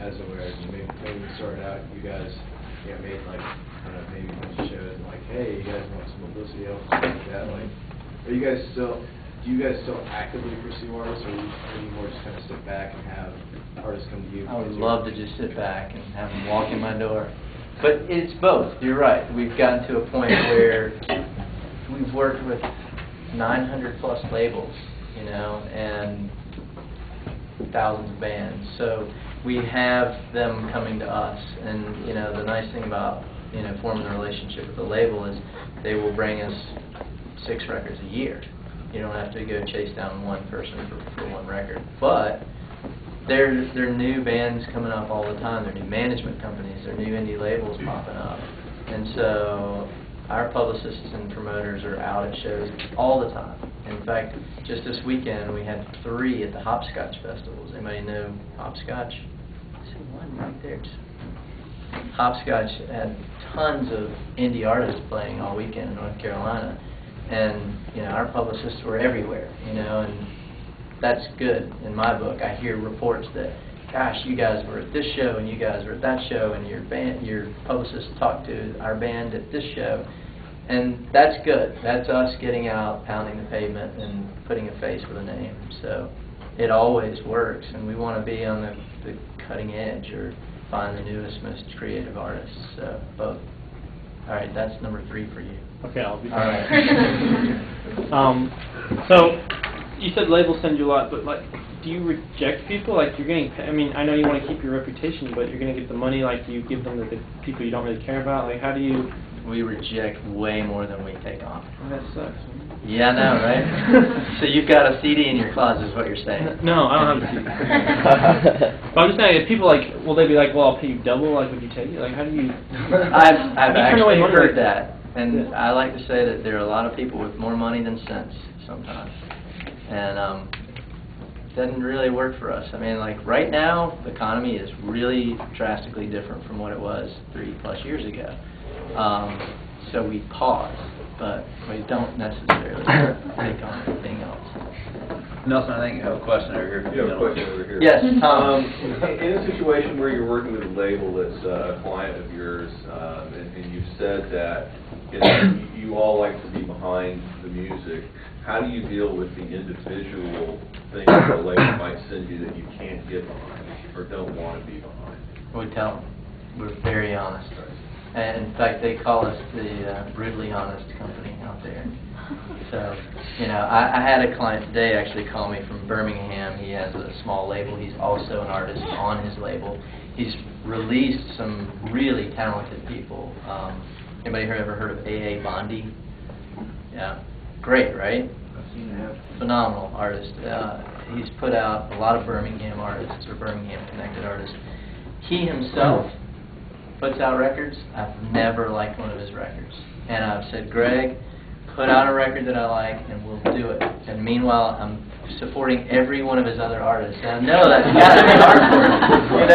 Speaker 15: As aware, maybe when you started out, you guys made maybe a bunch of shows and hey, you guys want some publicity, stuff like that. Do you guys still actively pursue artists, or are you more just kind of sit back and have artists come to you?
Speaker 11: I would love to just sit back and have them walk in my door. But it's both. You're right. We've gotten to a point where we've worked with 900 plus labels, and thousands of bands. So we have them coming to us, and the nice thing about forming a relationship with the label is they will bring us 6 records a year. You don't have to go chase down one person for one record. But there are new bands coming up all the time. There are new management companies. There are new indie labels popping up. And so our publicists and promoters are out at shows all the time. In fact, just this weekend we had 3 at the Hopscotch festivals. Anybody know Hopscotch? I see one right there. Hopscotch had tons of indie artists playing all weekend in North Carolina, and our publicists were everywhere, and that's good in my book. I hear reports that, gosh, you guys were at this show and you guys were at that show, and your publicist talked to our band at this show, and that's good. That's us getting out, pounding the pavement, and putting a face with a name. So it always works, and we want to be on the cutting edge, or find the newest, most creative artists. So both. All right, that's number 3 for you.
Speaker 16: Okay, I'll be
Speaker 11: All
Speaker 16: fine.
Speaker 11: right.
Speaker 16: So, you said labels send you a lot, but like, do you reject people? Like, you're getting, I mean, I know you want to keep your reputation, but you're going to get the money, like, you give them to the people you don't really care about? Like, how do you...
Speaker 11: We reject way more than we take on.
Speaker 16: Oh, that sucks.
Speaker 11: Yeah, I know, right? So you've got a CD in your closet is what you're saying.
Speaker 16: No, I don't have a CD. But I'm just saying, if people, like, will they be like, well, I'll pay you double, like, would you take it? Like, how do you...
Speaker 11: I've actually
Speaker 16: money
Speaker 11: heard
Speaker 16: like
Speaker 11: that, and I like to say that there are a lot of people with more money than sense sometimes. And it doesn't really work for us. I mean, like, right now, the economy is really drastically different from what it was 3+ years ago. So we pause, but we don't necessarily take on anything else.
Speaker 2: Nelson, I think you have a question over here.
Speaker 17: You have a question over here.
Speaker 11: Yes, Tom.
Speaker 17: In a situation where you're working with a label that's a client of yours, and you've said that you all like to be behind the music, how do you deal with the individual things that the label might send you that you can't get behind or don't want to be behind?
Speaker 11: We tell them. We're very honest. And in fact, they call us the brutally honest company out there. So, you know, I had a client today actually call me from Birmingham. He has a small label. He's also an artist on his label. He's released some really talented people. Anybody ever heard of A.A. Bondi? Yeah. Great, right?
Speaker 15: I've seen that.
Speaker 11: Phenomenal artist. He's put out a lot of Birmingham artists or Birmingham connected artists. He himself puts out records. I've never liked one of his records. And I've said, Greg, put out a record that I like and we'll do it. And meanwhile, I'm supporting every one of his other artists. And I know that's got to be hard for him.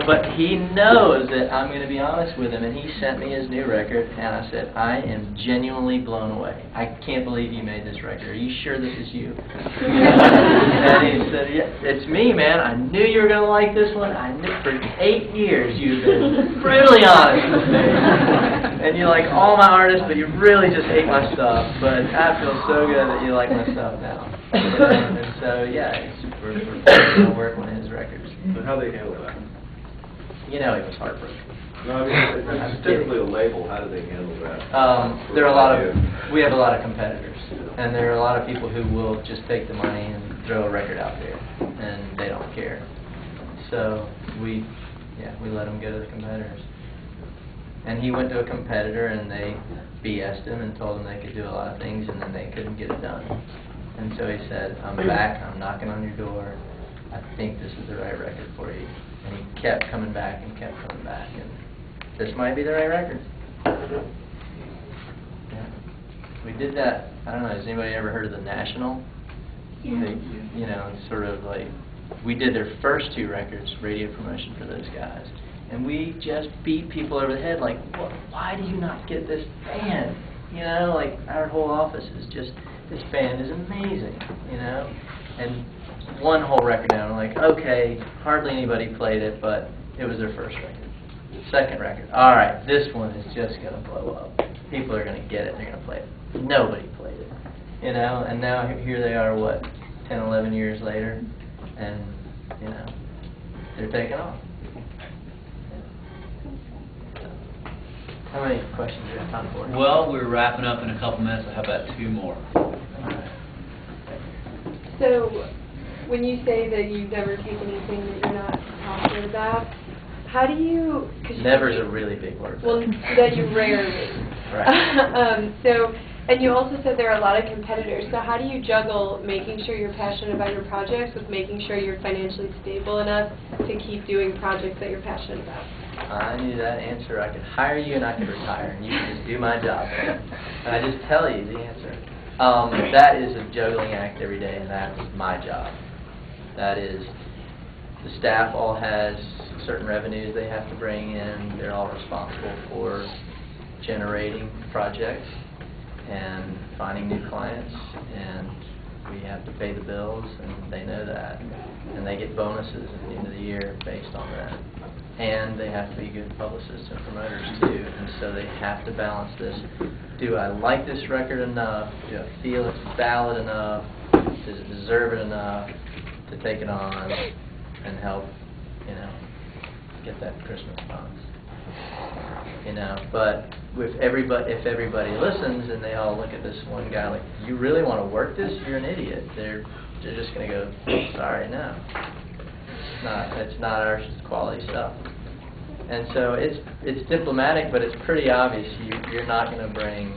Speaker 11: But he knows that I'm going to be honest with him. And he sent me his new record and I said, I am genuinely blown away. I can't believe you made this record. Are you sure this is you? And he said, yeah, it's me, man. I knew you were going to like this one. I knew for 8 years you've been brutally honest with me. And you like all my artists, but you really just hate my stuff. But I feel so good that you like my stuff now. And so, yeah, we're going to work on his records.
Speaker 17: So how they handle that?
Speaker 11: You know, he was heartbroken.
Speaker 17: No, I mean, it's typically a label. How do they handle that?
Speaker 11: There are we have a lot of competitors, and there are a lot of people who will just take the money and throw a record out there, and they don't care. So we let him go to the competitors. And he went to a competitor, and they BS'd him and told him they could do a lot of things, and then they couldn't get it done. And so he said, I'm back, I'm knocking on your door, I think this is the right record for you. And he kept coming back and kept coming back, and this might be the right record. Yeah. We did that, I don't know, has anybody ever heard of The National?
Speaker 14: Yeah.
Speaker 11: Sort of like, we did their first 2 records, radio promotion for those guys. And we just beat people over the head, like, why do you not get this band? Like, our whole office is just, this band is amazing, And one whole record down, I'm like, okay, hardly anybody played it, but it was their first record. Second record, all right, this one is just going to blow up. People are going to get it, they're going to play it. Nobody played it, And now here they are, 10, 11 years later, and, they're taking off. How many questions do you have time for?
Speaker 2: Well, we're wrapping up in a couple minutes. How about 2 more?
Speaker 14: So, when you say that you never take anything that you're not confident about, how do you...
Speaker 11: Never is a really big word.
Speaker 14: Well, that you rarely.
Speaker 11: Right.
Speaker 14: And you also said there are a lot of competitors, so how do you juggle making sure you're passionate about your projects with making sure you're financially stable enough to keep doing projects that you're passionate about?
Speaker 11: I knew that answer. I could hire you and I could retire, and you could just do my job. And I just tell you the answer. That is a juggling act every day, and that's my job. That is, the staff all has certain revenues they have to bring in. They're all responsible for generating projects and finding new clients, and we have to pay the bills, and they know that. And they get bonuses at the end of the year based on that. And they have to be good publicists and promoters too, and so they have to balance this. Do I like this record enough? Do I feel it's valid enough? Does it deserve it enough to take it on and help, get that Christmas bonus. You know, but if everybody listens and they all look at this one guy like, you really want to work this? You're an idiot. They're just going to go, sorry, no. It's not our quality stuff. And so it's diplomatic, but it's pretty obvious you're not going to bring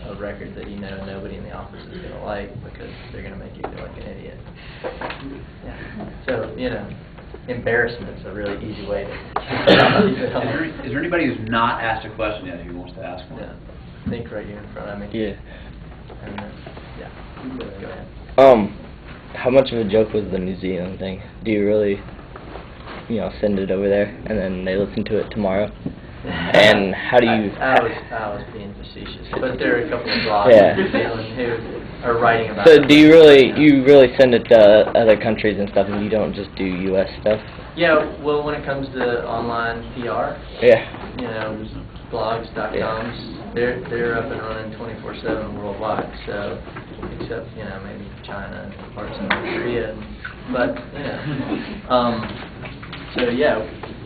Speaker 11: a record that you know nobody in the office is going to like because they're going to make you feel like an idiot. Yeah. So, you know, embarrassment's a really easy way to
Speaker 2: Is there anybody who's not asked a question yet who wants to ask one?
Speaker 11: Yeah. I think right here in front of me.
Speaker 9: Yeah.
Speaker 11: And yeah. Go ahead.
Speaker 9: How much of a joke was the New Zealand thing? Do you really, send it over there and then they listen to it tomorrow? And how do you...
Speaker 11: I was being facetious, but there are a couple of blogs in New Zealand who are writing about it.
Speaker 9: So do you really send it to other countries and stuff, and you don't just do U.S. stuff?
Speaker 11: Yeah, well, when it comes to online PR, blogs.coms, they're up and running 24/7 worldwide. So, except maybe China and parts of Korea, but so yeah,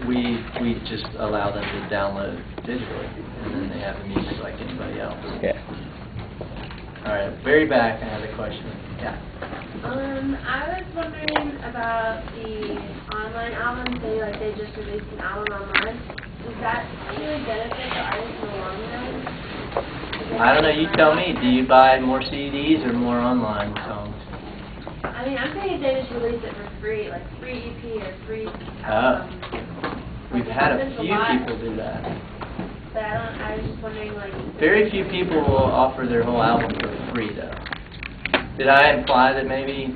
Speaker 11: we just allow them to download digitally, and then they have the music like anybody else.
Speaker 9: Yeah.
Speaker 11: All right, very back, I have a question. Yeah.
Speaker 14: I was wondering about the online albums. They just released an album online. Does that really benefit the artist in the long run?
Speaker 11: I don't know. You tell me. Do you buy more CDs or more online songs?
Speaker 14: I mean, I'm thinking they just release it for free, like free EP or free album.
Speaker 11: We've had a few people do that.
Speaker 14: But I was just wondering,
Speaker 11: very few people will offer their whole album for free, though. Did I imply that maybe?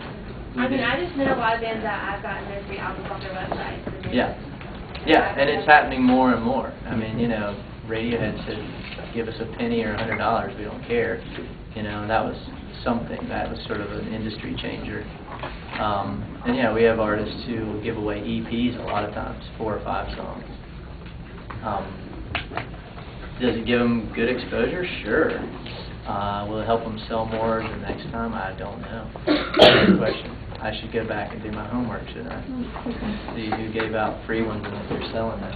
Speaker 14: I mean, I just know a lot of bands that I've gotten their free albums off their website.
Speaker 11: Yeah. Yeah, and it's happening more and more. I mean, Radiohead said, give us a penny or $100, we don't care. And that was something. That was sort of an industry changer. And yeah, we have artists who give away EPs a lot of times, 4 or 5 songs. Does it give them good exposure? Sure. Will it help them sell more the next time? I don't know. Good question. I should go back and do my homework, shouldn't I? See who gave out free ones and what they're selling now.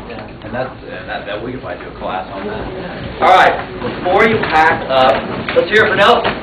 Speaker 11: Yeah.
Speaker 2: And that we could probably do a class on that. All right, before you pack up, let's hear it for Nelson.